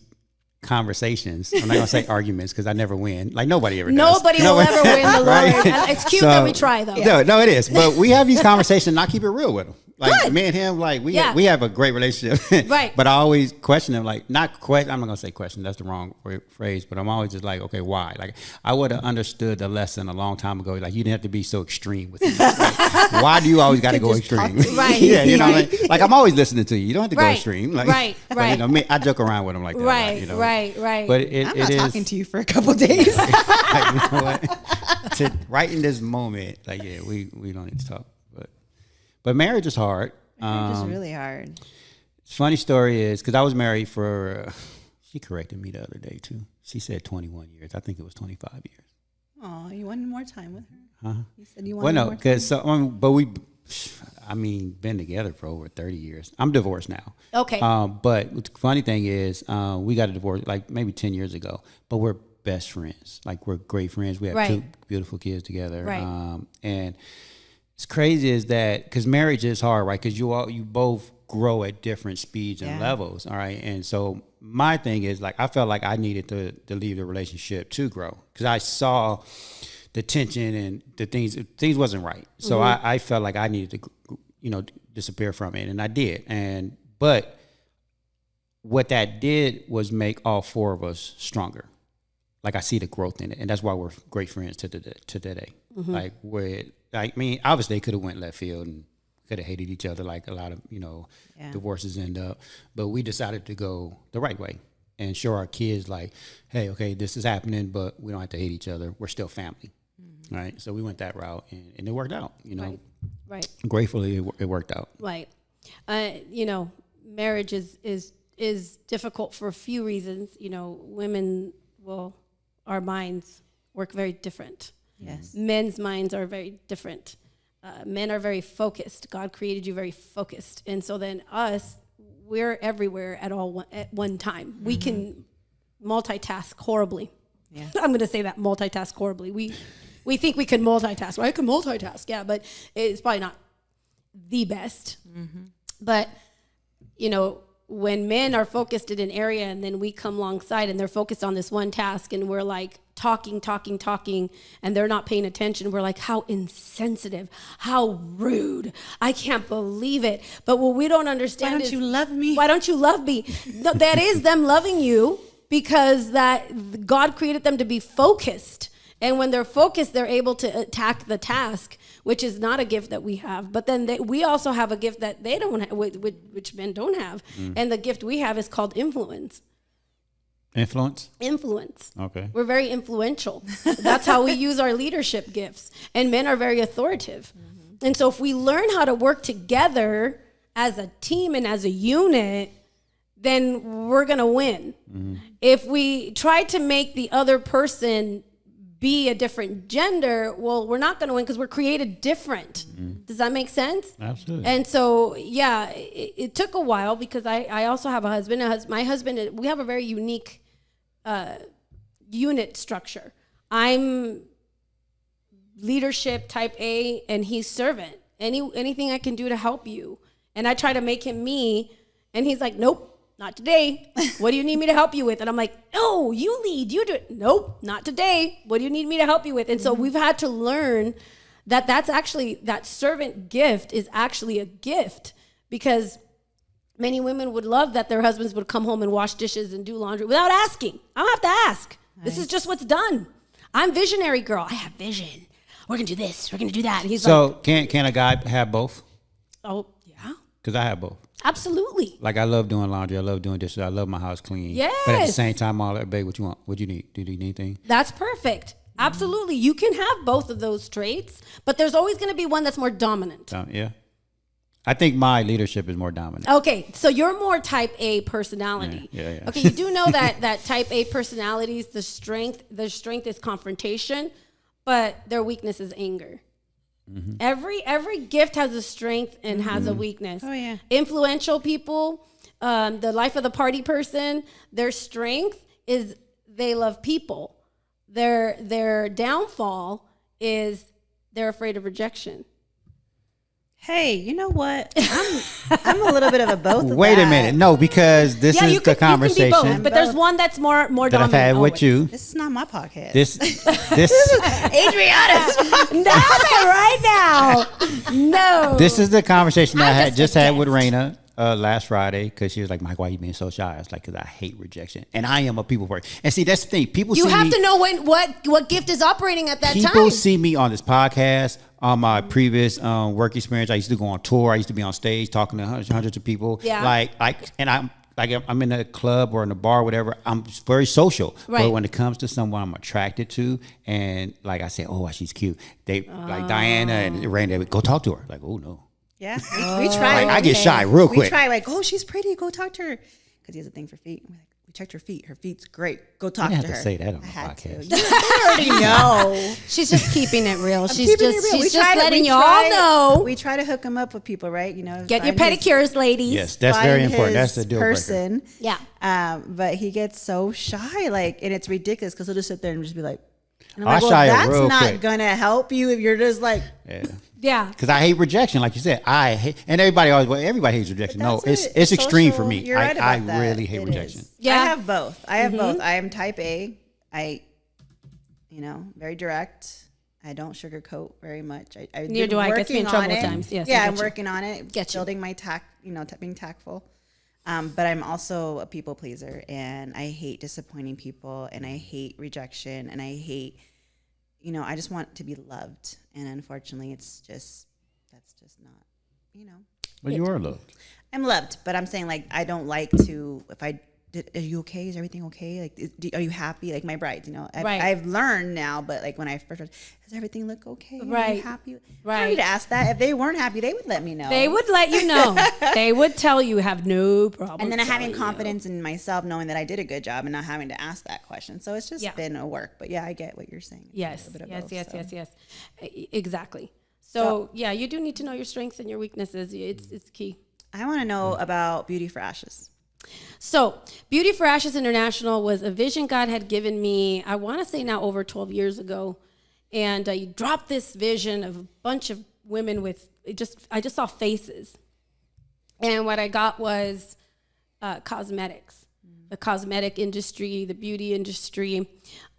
conversations. I'm not gonna say arguments because I never win. Like nobody ever does. Nobody will ever win the Lord. Right? It's cute that we try though. No, it is. But we have these conversations and I keep it real with them. Like me and him, like we have a great relationship. Right. But I always question him, like not question. I'm not gonna say question. That's the wrong phrase. But I'm always just like, okay, why? Like I would have understood the lesson a long time ago. Like you didn't have to be so extreme with it. Like, why do you always got to go extreme? Right. Yeah, you know. Like I'm always listening to you. You don't have to go extreme. Like, right. But, you know, I joke around with him like that. Right. Like, you know. Right. But I'm not talking to you for a couple days. Like, you know what? Right in this moment, like we don't need to talk. But marriage is hard. Marriage is really hard. Funny story is because I was married for. She corrected me the other day too. She said 21 years. I think it was 25 years. Oh, you wanted more time with her? Huh? You said you wanted more time? Because but we, I mean, been together for over 30 years. I'm divorced now. Okay. But the funny thing is, we got a divorce like maybe 10 years ago. But we're best friends. Like we're great friends. We have two beautiful kids together. Right. And it's crazy is that because marriage is hard, right? Because you both grow at different speeds and levels, all right? And so my thing is like I felt like I needed to leave the relationship to grow because I saw the tension and the things wasn't right. So I felt like I needed to, disappear from it, and I did. But what that did was make all four of us stronger. Like I see the growth in it, and that's why we're great friends to today. Like obviously they could have went left field and could have hated each other like a lot of divorces end up, but we decided to go the right way and show our kids like, hey, okay, this is happening, but we don't have to hate each other. We're still family, right? So we went that route, and it worked out. Right. Gratefully, it worked out. Right. Marriage is difficult for a few reasons. Women our minds work very different. Yes. Men's minds are very different. Men are very focused. God created you very focused. And so then we're everywhere at one time. We can multitask horribly. Yeah. I'm going to say that, multitask horribly. We think we can multitask. Well, I can multitask, yeah, but it's probably not the best. But, when men are focused in an area and then we come alongside and they're focused on this one task and we're like talking, and they're not paying attention, we're like, how insensitive, how rude. I can't believe it. But what we don't understand is, why don't you love me? Why don't you love me? That is them loving you because that God created them to be focused. And when they're focused, they're able to attack the task, which is not a gift that we have. But then we also have a gift that they don't have, which men don't have. And the gift we have is called influence. Influence. Okay. We're very influential. That's how we use our leadership gifts. And men are very authoritative. And so if we learn how to work together as a team and as a unit, then we're going to win. If we try to make the other person be a different gender, well, we're not going to win because we're created different. Does that make sense? Absolutely. And so, it took a while because I also have a husband. My husband, we have a very unique unit structure. I'm leadership type A and he's servant. Anything I can do to help you. And I try to make him me, and he's like, nope. Not today. What do you need me to help you with? And I'm like, no, you lead, you do it. Nope, not today. What do you need me to help you with? And so we've had to learn that servant gift is actually a gift, because many women would love that their husbands would come home and wash dishes and do laundry without asking. I don't have to ask. Right. This is just what's done. I'm visionary girl. I have vision. We're going to do this. We're going to do that. And he's like, can a guy have both? Oh, yeah. Because I have both. Absolutely. Like I love doing laundry. I love doing dishes. I love my house clean. Yes. But at the same time, all that, babe, what you want? What you need? Do you need anything? That's perfect. Absolutely. You can have both of those traits, but there's always going to be one that's more dominant. Yeah. I think my leadership is more dominant. Okay. So you're more type A personality. Yeah. Okay. You do know that type A personalities, their strength is confrontation, but their weakness is anger. Every gift has a strength and has a weakness. Oh yeah. Influential people, the life of the party person, their strength is they love people. Their downfall is they're afraid of rejection. Hey, you know what? I'm a little bit of a both. Wait a minute. No, because this is the conversation you can be both, but there's one that's more that dominant. I've had with you. This is not my podcast. This Adriana's podcast. Stop it right now. No. This is the conversation that I just had with Raina last Friday, because she was like, Mike, why are you being so shy? I was like, because I hate rejection. And I am a people person. And see, that's the thing. People You see have me, to know what gift is operating at that time. people see me on this podcast, on my previous work experience. I used to go on tour. I used to be on stage talking to hundreds of people. Yeah. I'm in a club or in a bar, or whatever. I'm very social. Right. But when it comes to someone I'm attracted to, and like I say, oh, she's cute. They like Diana and Randy, they would go talk to her. Like, oh no. Yeah, we try. I get shy real quick. We try like, oh, she's pretty. Go talk to her, because he has a thing for feet. We're like, we checked her feet. Her feet's great. Go talk You to have her. to say that on the I had podcast. to. You already know. She's just keeping it real. She's Keeping just it real. We she's just try to- letting we you all try- know. We try to hook him up with people, right? You know, Get your find his- pedicures, ladies. Yes, that's very find important. his That's the deal breaker. person. Yeah. But he gets so shy, like, and it's ridiculous because he'll just sit there and just be like, and I I'm like, shy well, up that's real not quick. gonna help you if you're just like, Yeah. Yeah. Because I hate rejection, like you said. I hate, and everybody hates rejection. No, that's it's it. extreme for Social- me. You're right I about that. really hate It rejection. is. Yeah. I have both. I am type A. Very direct. I don't sugarcoat very much. Neither do I. It gets me in working on trouble it. at times. Yes, I yeah, get I'm you. working on it. Get you. Building my being tactful. But I'm also a people pleaser, and I hate disappointing people, and I hate rejection, and I hate, I just want to be loved, and unfortunately, that's just not, But you are loved. I'm loved, but I'm saying, like, I don't like to, are you okay? Is everything okay? Like, are you happy? Like my brides, Right. I've learned now, but like when I first started, does everything look okay? Are Right. you happy? Right. I don't need to ask that. If they weren't happy, they would let me know. They would let you know. They would tell you have no problem. And then having telling confidence in myself, knowing that I did a good job and not having to ask that question. So it's just Yeah. been a work. But yeah, I get what you're saying. It's a Yes, little bit of yes, both, yes, so. yes. Exactly. So yeah, you do need to know your strengths and your weaknesses. It's key. I want to know about Beauty for Ashes. So Beauty for Ashes International was a vision God had given me, I want to say now over 12 years ago. And you dropped this vision of a bunch of women I just saw faces. And what I got was cosmetics, the cosmetic industry, the beauty industry.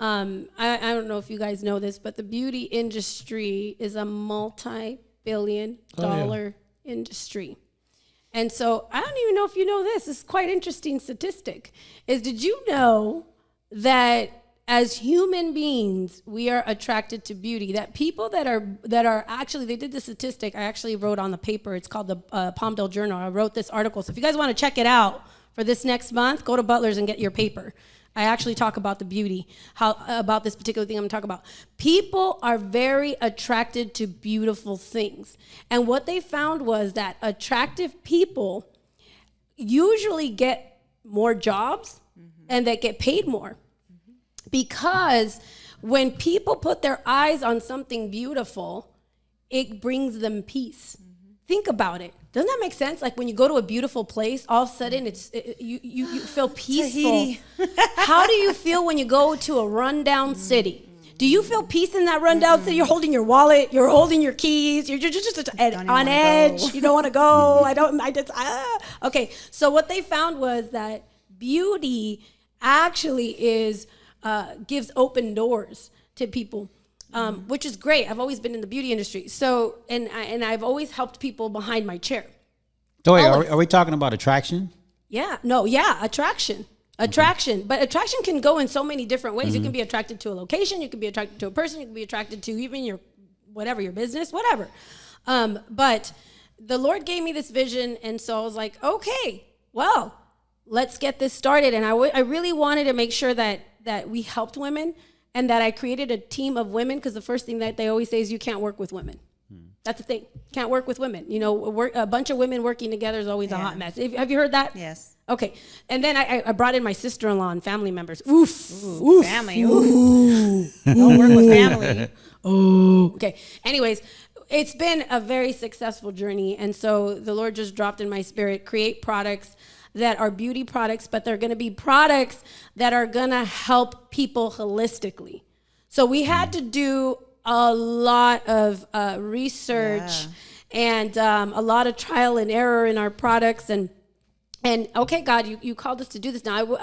I don't know if you guys know this, but the beauty industry is a multi-billion-dollar industry. And so I don't even know if you know this. This is quite interesting statistic. Did you know that as human beings, we are attracted to beauty? That people that are actually, they did the statistic. I actually wrote on the paper. It's called the Palmdale Journal. I wrote this article. So if you guys want to check it out for this next month, go to Butler's and get your paper. I actually talk about the beauty, about this particular thing I'm talking about. People are very attracted to beautiful things. And what they found was that attractive people usually get more jobs and that get paid more. Because when people put their eyes on something beautiful, it brings them peace. Think about it. Doesn't that make sense? Like when you go to a beautiful place, all of a sudden you feel peaceful. How do you feel when you go to a rundown city? Do you feel peace in that rundown city? You're holding your wallet, you're holding your keys, you're just on edge. You don't want to go. Okay. So what they found was that beauty actually gives open doors to people. Which is great. I've always been in the beauty industry. So, and I've always helped people behind my chair. So wait, are we talking about attraction? Yeah. No. Yeah. Attraction. But attraction can go in so many different ways. You can be attracted to a location. You can be attracted to a person. You can be attracted to even your business, whatever. But the Lord gave me this vision. And so I was like, okay, well, let's get this started. And I really wanted to make sure that we helped women. And that I created a team of women, because the first thing that they always say is you can't work with women. That's the thing. Can't work with women. A bunch of women working together is always a hot mess. Have you heard that? Yes. Okay. And then I brought in my sister-in-law and family members. Oof. Family. Ooh. Don't work with family. Okay. Anyways, it's been a very successful journey. And so the Lord just dropped in my spirit, create products that are beauty products, but they're going to be products that are going to help people holistically. So we had to do a lot of research and a lot of trial and error in our products. And okay, God, you called us to do this. Now,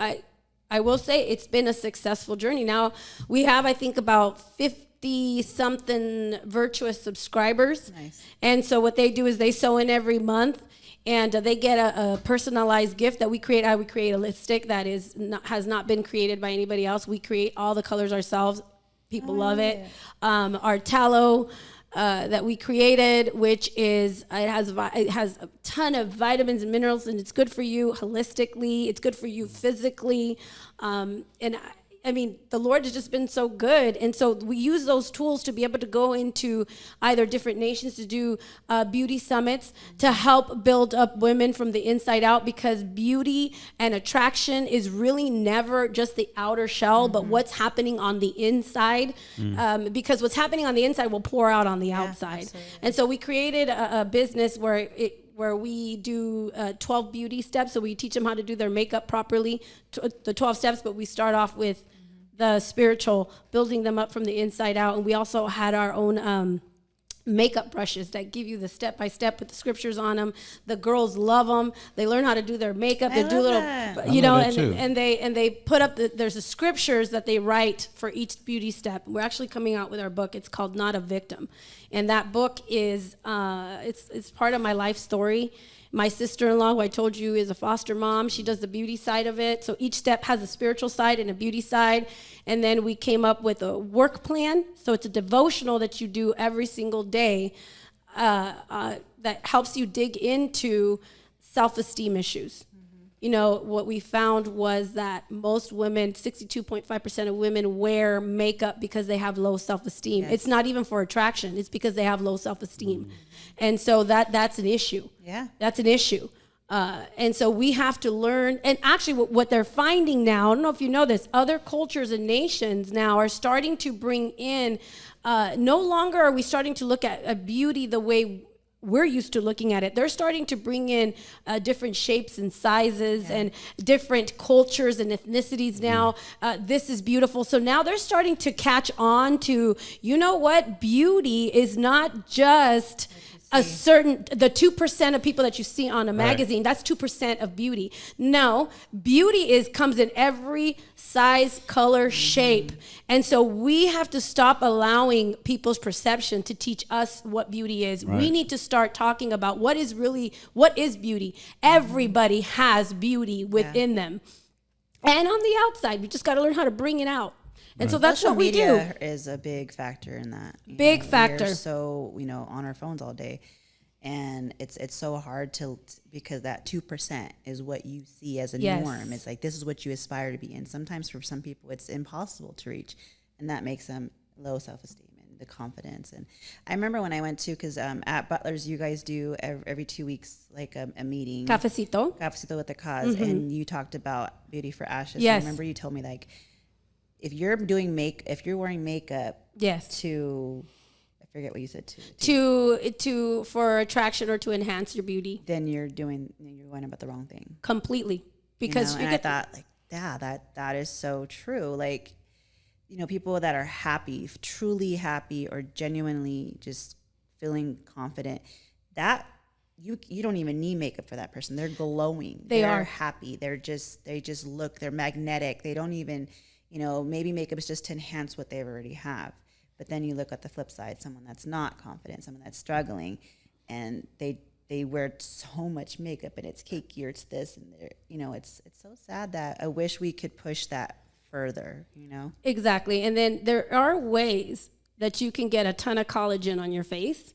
I will say it's been a successful journey. Now, we have, I think, about 50-something virtuous subscribers. Nice. And so what they do is they sew in every month, and they get a personalized gift that we create. We create a lipstick that has not been created by anybody else. We create all the colors ourselves. People love it. Our tallow that we created, which is it has a ton of vitamins and minerals, and it's good for you holistically. It's good for you physically, and I mean, the Lord has just been so good. And so we use those tools to be able to go into either different nations to do beauty summits to help build up women from the inside out, because beauty and attraction is really never just the outer shell, but what's happening on the inside. Because what's happening on the inside will pour out on the outside. Absolutely. And so we created a business where we do 12 beauty steps. So we teach them how to do their makeup properly, the 12 steps, but we start off with the spiritual, building them up from the inside out. And we also had our own makeup brushes that give you the step-by-step with the scriptures on them. The girls love them. They learn how to do their makeup. They do little, and they put up there's the scriptures that they write for each beauty step. We're actually coming out with our book. It's called Not a Victim. And that book is, it's part of my life story. My sister-in-law, who I told you is a foster mom, she does the beauty side of it. So each step has a spiritual side and a beauty side. And then we came up with a work plan. So it's a devotional that you do every single day that helps you dig into self-esteem issues. You know, what we found was that most women, 62.5% of women wear makeup because they have low self-esteem. Yes. It's not even for attraction. It's because they have low self-esteem. And so that's an issue. Yeah. That's an issue. And so we have to learn. And actually what they're finding now, I don't know if you know this, other cultures and nations now are starting to bring in, no longer are we starting to look at beauty the way we're used to looking at it. They're starting to bring in different shapes and sizes and different cultures and ethnicities now. This is beautiful. So now they're starting to catch on to, you know what? Beauty is not just the 2% of people that you see on a magazine. That's 2% of beauty. No, beauty comes in every size, color, shape. And so we have to stop allowing people's perception to teach us what beauty is. Right. We need to start talking about what is beauty. Everybody has beauty within them. And on the outside, we just got to learn how to bring it out. And so that's what we do. Social media is a big factor in that. Big factor. We're so, on our phones all day. And it's so hard because that 2% is what you see as a norm. It's like, this is what you aspire to be. And sometimes for some people, it's impossible to reach. And that makes them low self-esteem and the confidence. And I remember when I went to, because at Butler's, you guys do every 2 weeks, like a meeting. Cafecito with the cause. And you talked about Beauty for Ashes. Yes. I remember you told me, like, if you're wearing makeup to, I forget what you said, to for attraction or to enhance your beauty, then you're going about the wrong thing completely. Because I thought, like, that is so true. Like, people that are happy, truly happy, or genuinely just feeling confident, that you don't even need makeup for that person. They're glowing. They're happy. They just look. They're magnetic. They don't even. Maybe makeup is just to enhance what they already have. But then you look at the flip side, someone that's not confident, someone that's struggling, and they wear so much makeup and it's cakey or it's this, and it's so sad that I wish we could push that further, Exactly. And then there are ways that you can get a ton of collagen on your face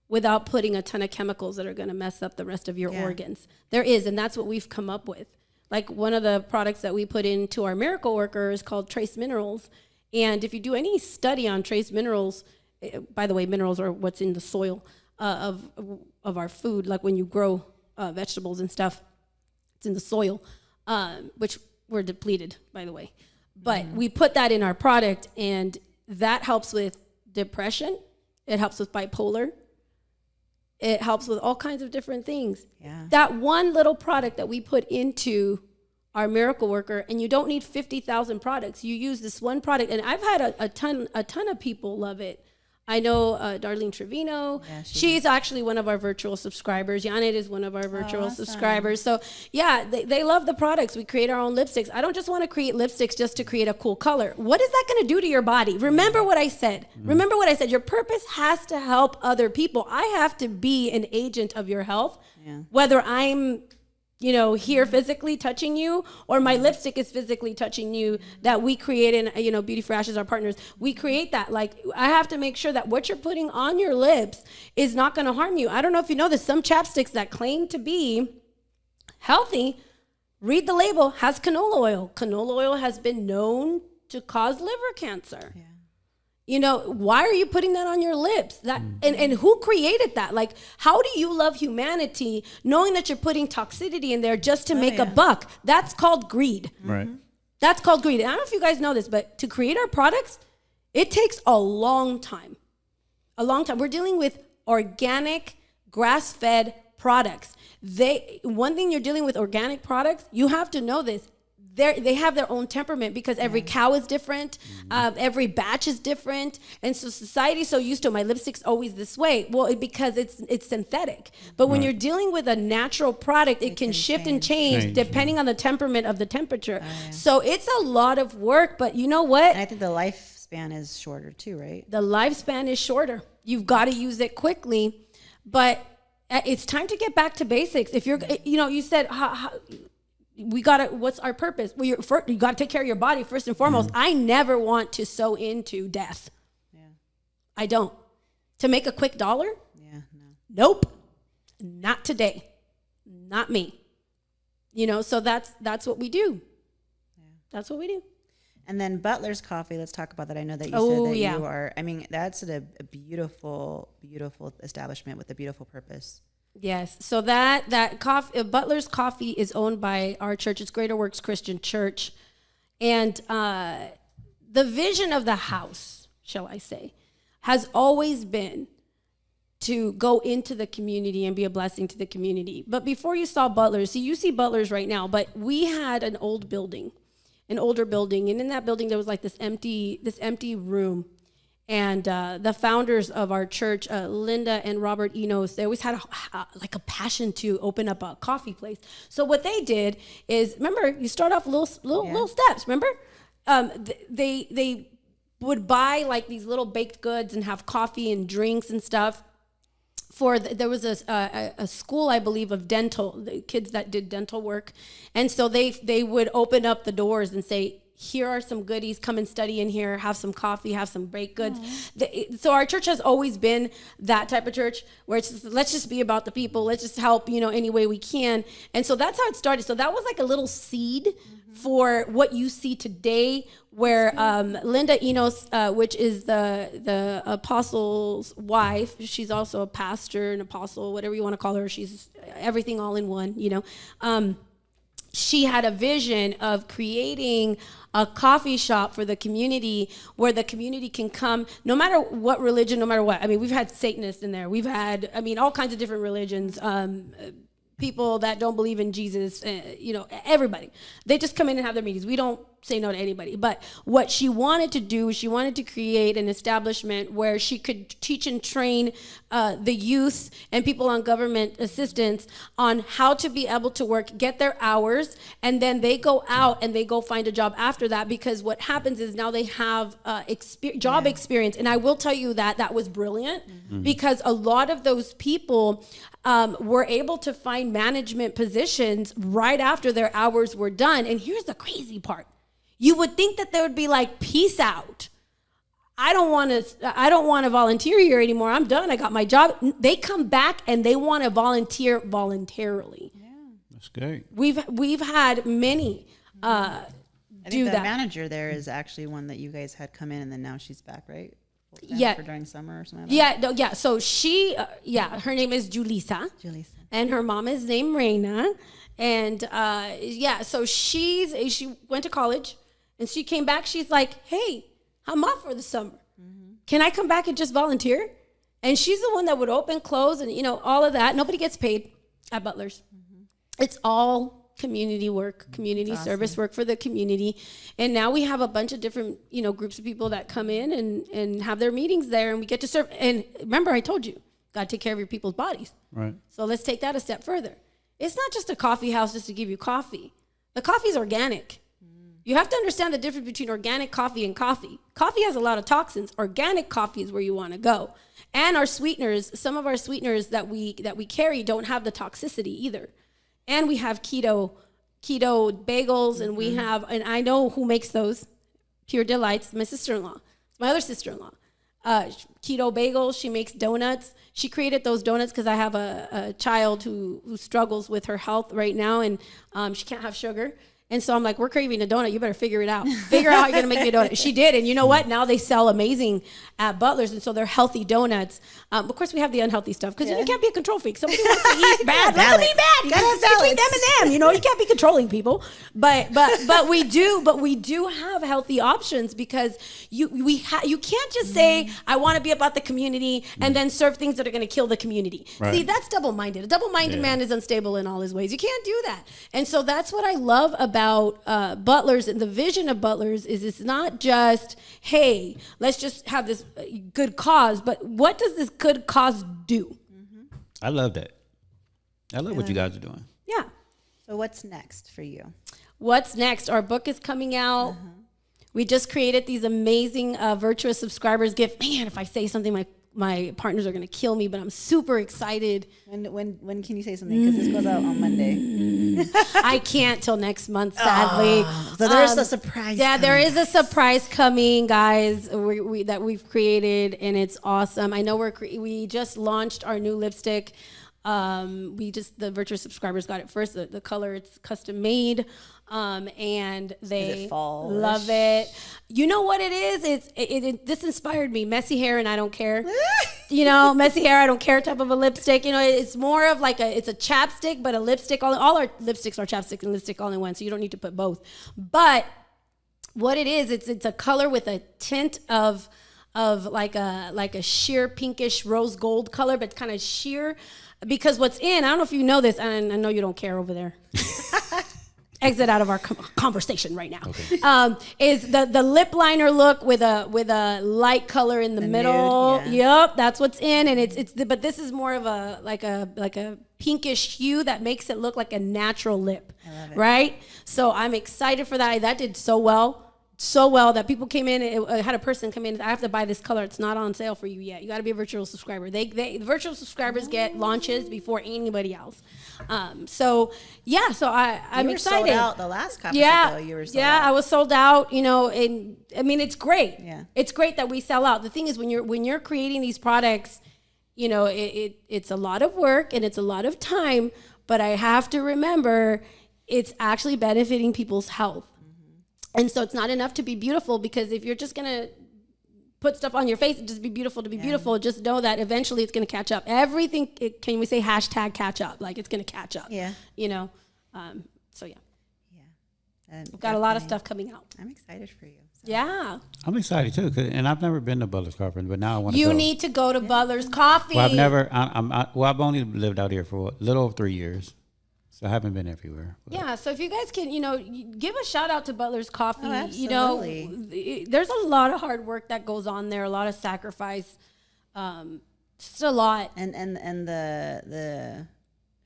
without putting a ton of chemicals that are going to mess up the rest of your organs. There is, and that's what we've come up with. Like, one of the products that we put into our Miracle Worker is called Trace Minerals. And if you do any study on trace minerals, by the way, minerals are what's in the soil of our food, like when you grow vegetables and stuff, it's in the soil, which we're depleted, by the way. But we put that in our product, and that helps with depression. It helps with bipolar. It helps with all kinds of different things. Yeah. That one little product that we put into our Miracle Worker, and you don't need 50,000 products. You use this one product, and I've had a ton of people love it. I know Darlene Trevino. Yeah, She's actually one of our virtual subscribers. Janet is one of our virtual subscribers. So yeah, they love the products. We create our own lipsticks. I don't just want to create lipsticks just to create a cool color. What is that going to do to your body? Remember what I said. Remember what I said. Your purpose has to help other people. I have to be an agent of your health, whether I'm here physically touching you, or my lipstick is physically touching you, that we create in, Beauty for Ashes, our partners, we create that. Like, I have to make sure that what you're putting on your lips is not going to harm you. I don't know if you know this, some chapsticks that claim to be healthy, read the label, has canola oil. Canola oil has been known to cause liver cancer. Yeah. Why are you putting that on your lips? And who created that? Like, how do you love humanity knowing that you're putting toxicity in there just to make a buck? That's called greed. Right. That's called greed. And I don't know if you guys know this, but to create our products, it takes a long time. A long time. We're dealing with organic, grass-fed products. One thing you're dealing with organic products, you have to know this. They have their own temperament because every cow is different. Every batch is different. And so society's so used to my lipstick's always this way. Well, because it's synthetic. But when you're dealing with a natural product, it can shift and change depending on the temperament of the temperature. So it's a lot of work, but you know what? And I think the lifespan is shorter too, right? The lifespan is shorter. You've got to use it quickly, but it's time to get back to basics. If you're, you said, what's our purpose? Well, you got to take care of your body first and foremost. I never want to sow into death. Yeah. I don't. To make a quick $1? Yeah, no. Nope. Not today. Not me. So that's what we do. Yeah. That's what we do. And then Butler's Coffee, let's talk about that. I know that you said that you are, that's a beautiful, beautiful establishment with a beautiful purpose. Yes. So that coffee, Butler's Coffee, is owned by our church. It's Greater Works Christian Church. And the vision of the house, shall I say, has always been to go into the community and be a blessing to the community. But before you saw Butler's, you see Butler's right now, but we had an older building. And in that building there was like this empty room. And the founders of our church, Linda and Robert Enos, they always had a passion to open up a coffee place. So what they did is, remember, you start off little steps. Remember, they would buy like these little baked goods and have coffee and drinks and stuff. There was a school, I believe, of the kids that did dental work, and so they would open up the doors and say, here are some goodies, come and study in here, have some coffee, have some baked goods. So our church has always been that type of church where it's just, let's just be about the people. Let's just help, any way we can. And so that's how it started. So that was like a little seed for what you see today, where Linda Enos, which is the apostle's wife, she's also a pastor, an apostle, whatever you want to call her. She's everything all in one, she had a vision of creating a coffee shop for the community where the community can come, no matter what religion, no matter what. We've had Satanists in there. We've had, all kinds of different religions, people that don't believe in Jesus, everybody. They just come in and have their meetings. We don't say no to anybody. But what she wanted to do, she wanted to create an establishment where she could teach and train the youth and people on government assistance on how to be able to work, get their hours, and then they go out and they go find a job after that, because what happens is now they have job experience. And I will tell you that was brilliant, because a lot of those people were able to find management positions right after their hours were done. And here's the crazy part. You would think that they would be like, peace out. I don't want to volunteer here anymore. I'm done. I got my job. They come back and they want to volunteer voluntarily. Yeah. That's great. We've had many I think the manager there is actually one that you guys had come in, and then now she's back, right? Yeah. For during summer or something like that? Yeah. So she, her name is Julissa. And her mom is named Reina. And so she went to college. And she came back, she's like, hey, I'm off for the summer. Can I come back and just volunteer? And she's the one that would open, close, and all of that. Nobody gets paid at Butler's. It's all community work, community service work for the community. And now we have a bunch of different, groups of people that come in and have their meetings there, and we get to serve. And remember, I told you, got to take care of your people's bodies. Right. So let's take that a step further. It's not just a coffee house just to give you coffee. The coffee is organic. You have to understand the difference between organic coffee and coffee. Coffee has a lot of toxins. Organic coffee is where you want to go. And our sweeteners, some of our sweeteners that we carry don't have the toxicity either. And we have keto bagels, and we have, and I know who makes those, Pure Delights, my sister-in-law, my other sister-in-law. Keto bagels, she makes donuts. She created those donuts because I have a child who struggles with her health right now, and she can't have sugar. And so I'm like, we're craving a donut. You better figure it out. Figure out how you're going to make me a donut. She did. And you know what? Now they sell amazing at Butler's. And so they're healthy donuts. Of course, we have the unhealthy stuff because you can't be a control freak. Somebody wants to eat bad. Let them eat bad. You got to between them and them. You can't be controlling people. But we do have healthy options because you can't just say, I want to be about the community and then serve things that are going to kill the community. Right. See, that's double-minded. A double-minded man is unstable in all his ways. You can't do that. And so that's what I love about Butler's, and the vision of Butler's is it's not just, hey, let's just have this good cause, but what does this good cause do? I love that. I love what you guys are doing. Yeah. So what's next for you? What's next? Our book is coming out. We just created these amazing virtuous subscribers gift. Man, if I say something, my partners are going to kill me, but I'm super excited. When can you say something? Because this goes out on Monday. I can't till next month, sadly. So there's a surprise. Yeah, there is a surprise coming, guys, that we've created, and it's awesome. I know we just launched our new lipstick. The virtuous subscribers got it first. The color, it's custom made. And they love it. You know what it is? This inspired me. Messy hair and I don't care. Messy hair, I don't care type of a lipstick. It's more of like it's a chapstick, but a lipstick. All our lipsticks are chapstick and lipstick all in one, so you don't need to put both. But what it is, it's a color with a tint of like a sheer pinkish rose gold color, but kind of sheer. Because what's in, I don't know if you know this, and I know you don't care over there. Exit out of our conversation right now. Okay. Is the lip liner look with a light color in the middle? Nude, yeah. Yep, that's what's in, and but this is more of a like a pinkish hue that makes it look like a natural lip. I love it. Right? So I'm excited for that. That did so well that people came in. I had a person come in. I have to buy this color. It's not on sale for you yet. You got to be a virtual subscriber. The virtual subscribers get launches before anybody else. So I'm excited. Sold out the last couple ago. You were sold out. I was sold out. And I mean it's great. Yeah, it's great that we sell out. The thing is when you're creating these products, it's a lot of work and it's a lot of time. But I have to remember it's actually benefiting people's health. And so it's not enough to be beautiful, because if you're just going to put stuff on your face and just be beautiful to be beautiful, just know that eventually it's going to catch up. Everything, can we say hashtag catch up? Like it's going to catch up. Yeah. So yeah. Yeah. And we've got a lot of stuff coming out. I'm excited for you. So. Yeah. I'm excited too, and I've never been to Butler's Coffee, but now I want to go. You need to go to Butler's Coffee. Well, I've only lived out here for a little over 3 years. So I haven't been everywhere. But. Yeah, so if you guys can, give a shout out to Butler's Coffee. Oh, absolutely. There's a lot of hard work that goes on there, a lot of sacrifice, just a lot. And the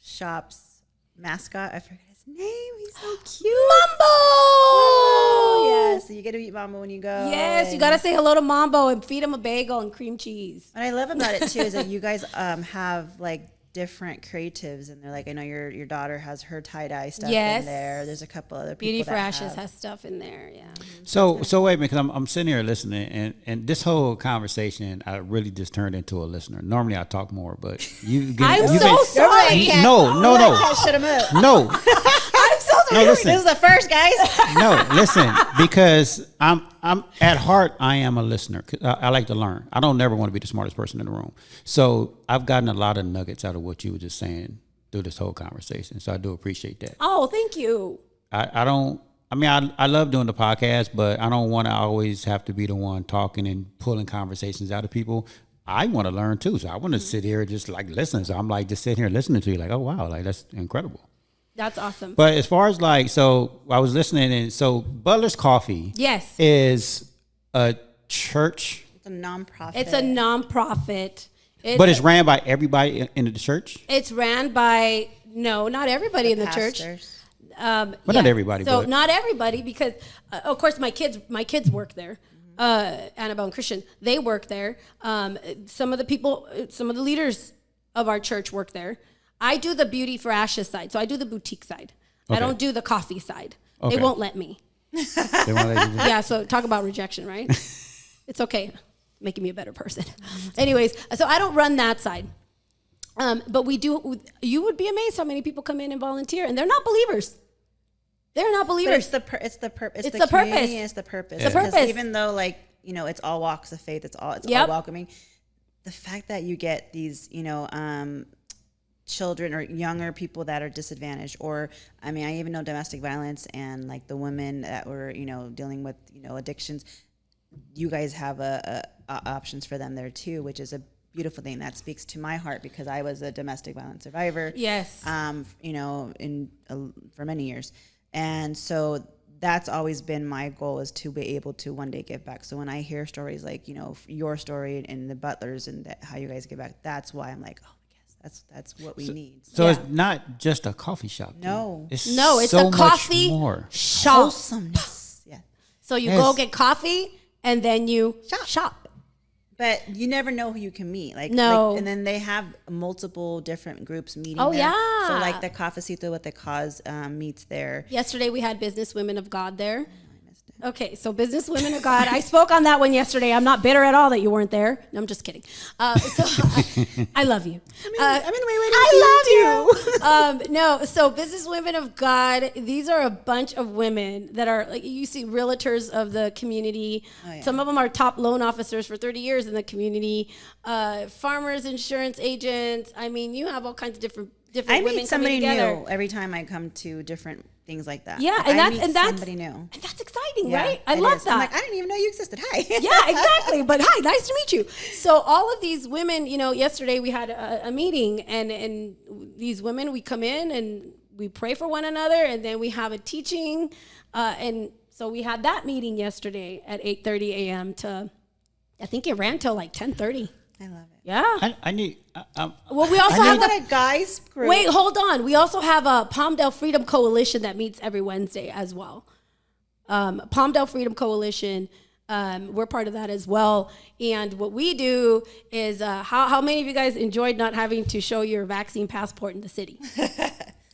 shop's mascot, I forget his name. He's so cute. Mambo! Oh, yeah, so you get to meet Mambo when you go. Yes, you got to say hello to Mambo and feed him a bagel and cream cheese. What I love about it too is that you guys have like different creatives, and they're like, I know your daughter has her tie-dye stuff in there. There's a couple other people. Beauty for Ashes has stuff in there, yeah. So wait a minute, because I'm sitting here listening, and this whole conversation, I really just turned into a listener. Normally I talk more, but I'm so sorry. No. Shut him up. No. I'm so sorry. No, listen. This is the first, guys. No, listen, because I'm at heart, I am a listener. I like to learn. I don't never want to be the smartest person in the room. So I've gotten a lot of nuggets out of what you were just saying through this whole conversation. So I do appreciate that. Oh, thank you. I love doing the podcast, but I don't want to always have to be the one talking and pulling conversations out of people. I want to learn too. So I want to sit here just like listen. So I'm like just sitting here listening to you like, oh, wow, like that's incredible. That's awesome. But as far as like, so I was listening, and so Butler's Coffee, Yes, is a church, It's a nonprofit. it's a nonprofit. but it's ran by everybody in the church. It's ran by not everybody in the church. Pastors. But not everybody. So but. not everybody, because of course my kids work there. Annabelle and Christian, they work there. Some of the leaders of our church work there. I do the Beauty for Ashes side, so I do the boutique side. Okay. I don't do the coffee side. Okay. They won't let me. They won't let you do that? Yeah, so talk about rejection, right? It's okay, making me a better person. Anyways, so I don't run that side. But we do. You would be amazed how many people come in and volunteer, and they're not believers. They're not But believers. it's the purpose. It's the purpose. It's the purpose. The Because purpose. even though it's all walks of faith, it's all Yep. welcoming. The fact that you get these, children or younger people that are disadvantaged, or I even know domestic violence and like the women that were, dealing with, addictions. You guys have options for them there too, which is a beautiful thing. That speaks to my heart because I was a domestic violence survivor. Yes. For many years. And so that's always been my goal, is to be able to one day give back. So when I hear stories like, your story and the Butlers and how you guys give back, that's why I'm like, oh, yes, that's what we need. So it's not just a coffee shop. No. it's so a coffee much more. shop. Wholesomeness. Yeah. So you Yes. go get coffee and then you shop. But you never know who you can meet. No. And then they have multiple different groups meeting Oh, there. yeah. So like the Cafecito with the Cause meets there. Yesterday we had Business Women of God there. Okay, so Business Women of God. I spoke on that one yesterday. I'm not bitter at all that you weren't there. No, I'm just kidding. I love you. I'm in the way I love you. No, so Business Women of God, these are a bunch of women that are, like, you see realtors of the community. Oh, yeah. Some of them are top loan officers for 30 years in the community. Farmers, insurance agents. You have all kinds of different I women meet somebody coming together. new every time I come to different things like that. Yeah, Like, and I that's meet somebody new. And that's exciting, Yeah, right? I it love is. that. I'm like, I didn't even know you existed. Hi. Yeah, exactly. But hi, nice to meet you. So all of these women, yesterday we had a meeting, and these women, we come in and we pray for one another, and then we have a teaching, and so we had that meeting yesterday at 8:30 a.m. to, I think it ran till like 10:30. I love it. Yeah. I need. Well, we also I have What a guys group. Wait, hold on. We also have a Palmdale Freedom Coalition that meets every Wednesday as well. Palmdale Freedom Coalition, we're part of that as well. And what we do is, how many of you guys enjoyed not having to show your vaccine passport in the city?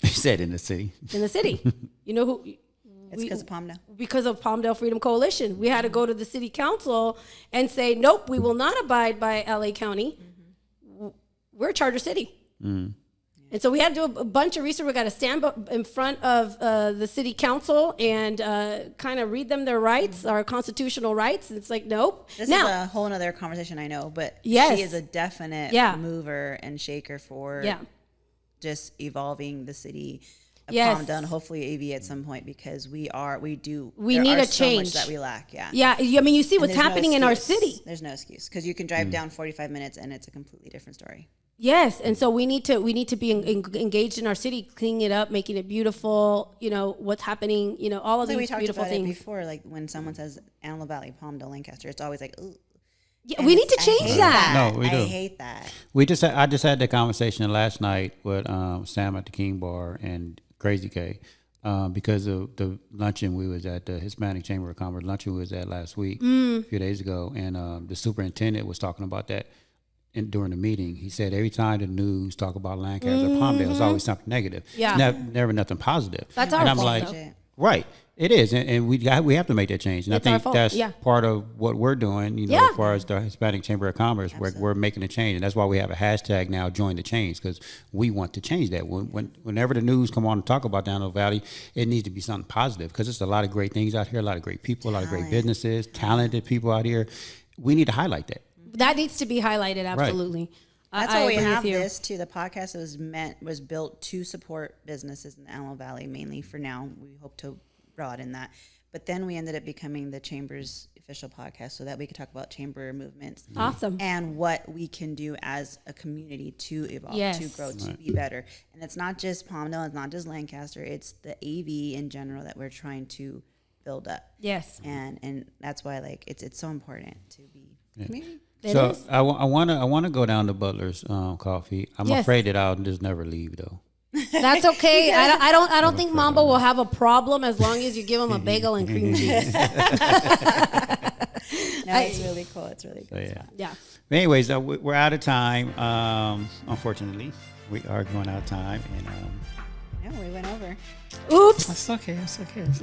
You said in the city. In the city. You know who? It's because of Palmdale. Because of Palmdale Freedom Coalition. We had to go to the city council and say, nope, we will not abide by LA County. We're a charter city. And so we had to do a bunch of research. We got to stand up in front of the city council and kind of read them their rights, our constitutional rights. And it's like, nope. This is a whole nother conversation, I know, but Yes. she is a definite Yeah. mover and shaker for just evolving the city of Yes. Palmdale, and hopefully AV at some point, because we need there a are so change. much that we lack. Yeah. Yeah, you see And what's there's no happening in our excuse. city. There's no excuse, because you can drive down 45 minutes and it's a completely different story. Yes, and so we need to be engaged in our city, cleaning it up, making it beautiful. What's happening. All of We these talked beautiful about it things. before, like when someone says Antelope Valley, Palmdale, Lancaster, it's always like, ooh. Yeah, And we need to I change hate that. No, we do. I hate that. I just had the conversation last night with Sam at the King Bar and Crazy K because of the luncheon we was at, the Hispanic Chamber of Commerce luncheon we was at last week, a few days ago, and the superintendent was talking about that. During the meeting, he said every time the news talk about Lancaster or Palmdale, it's always something negative. Yeah. It's never nothing positive. That's our and I'm fault, like, though. right, it is, and we have to make that change. And It's I our think fault, that's yeah. part of what we're doing. Yeah. As far as the Hispanic Chamber of Commerce, we're making a change, and that's why we have a hashtag now, Join the Change, because we want to change that. Whenever the news come on and talk about Antelope Valley, it needs to be something positive, because there's a lot of great things out here, a lot of great people, a lot of great businesses, talented people out here. We need to highlight that. That needs to be highlighted. Absolutely. That's I why we agree have with you. this too. The podcast was built to support businesses in the Antelope Valley mainly for now. We hope to broaden that. But then we ended up becoming the Chamber's official podcast so that we could talk about chamber movements. Awesome. And what we can do as a community to evolve, to grow, to be better. And it's not just Palmdale, it's not just Lancaster, it's the AV in general that we're trying to build up. Yes. And that's why like it's so important to be community. So I want to go down to Butler's Coffee. I'm afraid that I'll just never leave though. That's okay. I don't think Mambo will have a problem as long as you give him a bagel and cream cheese. No, it's really cool. It's really cool. So, Yeah. But anyways, we're out of time. Unfortunately, we are going out of time, and No, we went over. Oops. it's okay.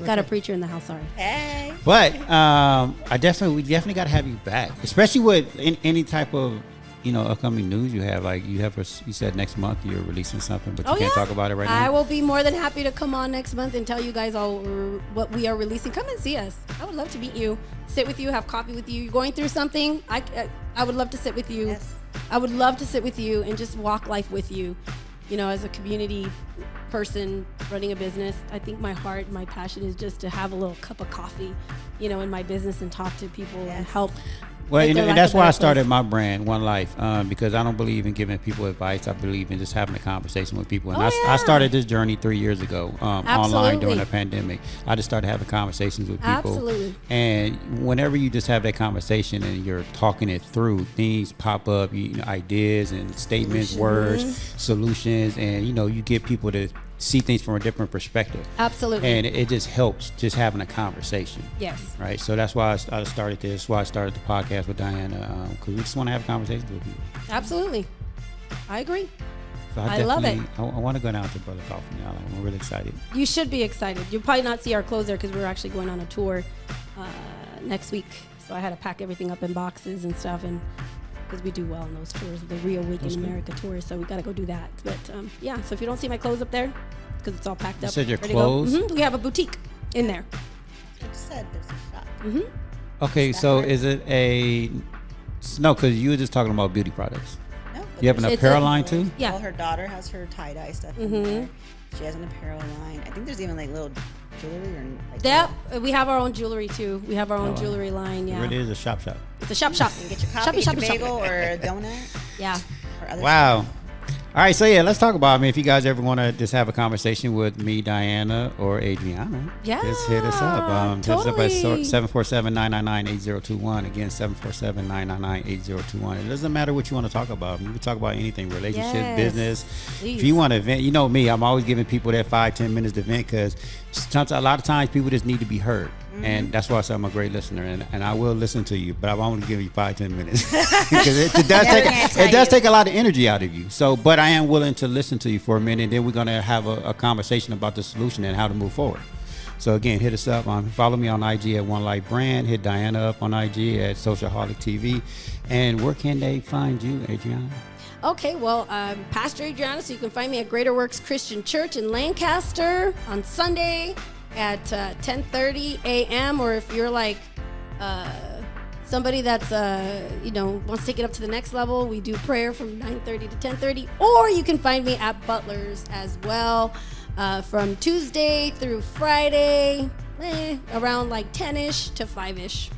Got a preacher in the house. Sorry. Hey. But we definitely got to have you back, especially with any type of upcoming news you have. Like you said next month you're releasing something, but you can't talk about it right now. I will be more than happy to come on next month and tell you guys all what we are releasing. Come and see us. I would love to meet you, sit with you, have coffee with you. You're going through something. I would love to sit with you. Yes. I would love to sit with you and just walk life with you. As a community person running a business, I think my heart, my passion is just to have a little cup of coffee, in my business and talk to people and help. Well, and that's why I started my brand, 1NELife, because I don't believe in giving people advice. I believe in just having a conversation with people. And I started this journey 3 years ago online during the pandemic. I just started having conversations with people. Absolutely. And whenever you just have that conversation and you're talking it through, things pop up, ideas and statements, words, solutions, and, you get people to see things from a different perspective. Absolutely. And it just helps just having a conversation. Yes. Right. So that's why I started this. That's why I started the podcast with Diana, because we just want to have conversations with people. Absolutely. I agree. So I love it. I want to go down to Brother Coffee now. I'm really excited. You should be excited. You'll probably not see our clothes there because we're actually going on a tour next week. So I had to pack everything up in boxes and stuff, and because we do well on those tours, the Reawaken America tour. So we got to go do that. But so if you don't see my clotles up there, because it's all packed up. You said your ready clothes? to go. We have a boutique in there. You said there's a shop. Mm-hmm. Okay, so is it no? Because you were just talking about beauty products. No, but You have an there's- apparel line too? Yeah. Well, her daughter has her tie-dye stuff in there. She has an apparel line. I think there's even like little jewelry or like That we have our own jewelry too. We have our own jewelry line. It Yeah. really is a shop. It's a shop. You You get your coffee, get your bagel, or a donut. Yeah. Or other Wow. All right, so let's talk about. If you guys ever want to just have a conversation with me, Diana, or Adriana, just hit us up. Hit us up at 747-999-8021. Again, 747-999-8021. It doesn't matter what you want to talk about. We can talk about anything: relationship, Yes. business. Please. If you want to vent, me. I'm always giving people that 5-10 minutes to vent because a lot of times people just need to be heard. And that's why I say I'm a great listener, and I will listen to you, but I won't give you 5-10 minutes because it does take a lot of energy out of you. So, but I am willing to listen to you for a minute. And then we're gonna have a conversation about the solution and how to move forward. So again, hit us up. Follow me on IG at 1NELife Brand. Hit Diana up on IG at Socialholic TV. And where can they find you, Adriana? Okay, well, Pastor Adriana, so you can find me at Greater Works Christian Church in Lancaster on Sunday at 10:30 a.m. Or if you're like somebody that's wants to take it up to the next level, we do prayer from 9:30 to 10:30. Or you can find me at Butler's as well from Tuesday through Friday, around like 10ish to 5ish.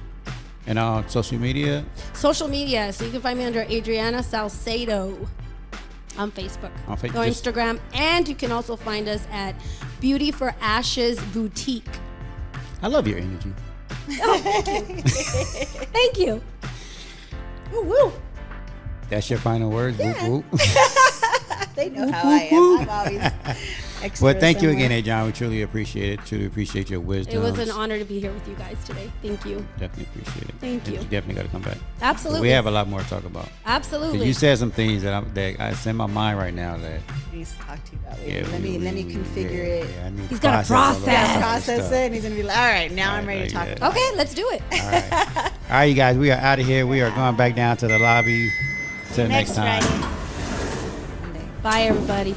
And on social media? Social media, so you can find me under Adriana Salcedo on Facebook, On Facebook, or Instagram, and you can also find us at Beauty for Ashes Boutique. I love your energy. Thank you. Woo woo. That's your final words? Yeah. Whoop, whoop. They know how I am. I'm always extra Well, thank you somewhere. again, Adriana. We truly appreciate it. Truly appreciate your wisdom. It was an honor to be here with you guys today. Thank you. Definitely appreciate it. Thank And you. You definitely got to come back. Absolutely. We have a lot more to talk about. 'Cause Absolutely. you said some things that it's in my mind right now that He needs to talk to you about later. yeah, let me configure it. Yeah, I need He's to gotta process all process. that Process stuff. it, and he's gonna be like, all right, now I'm ready to talk yeah. about Okay, let's do it. All right. All right, you guys, we are out of here. We are going back down to the lobby. Till next time. Friday. Bye, everybody.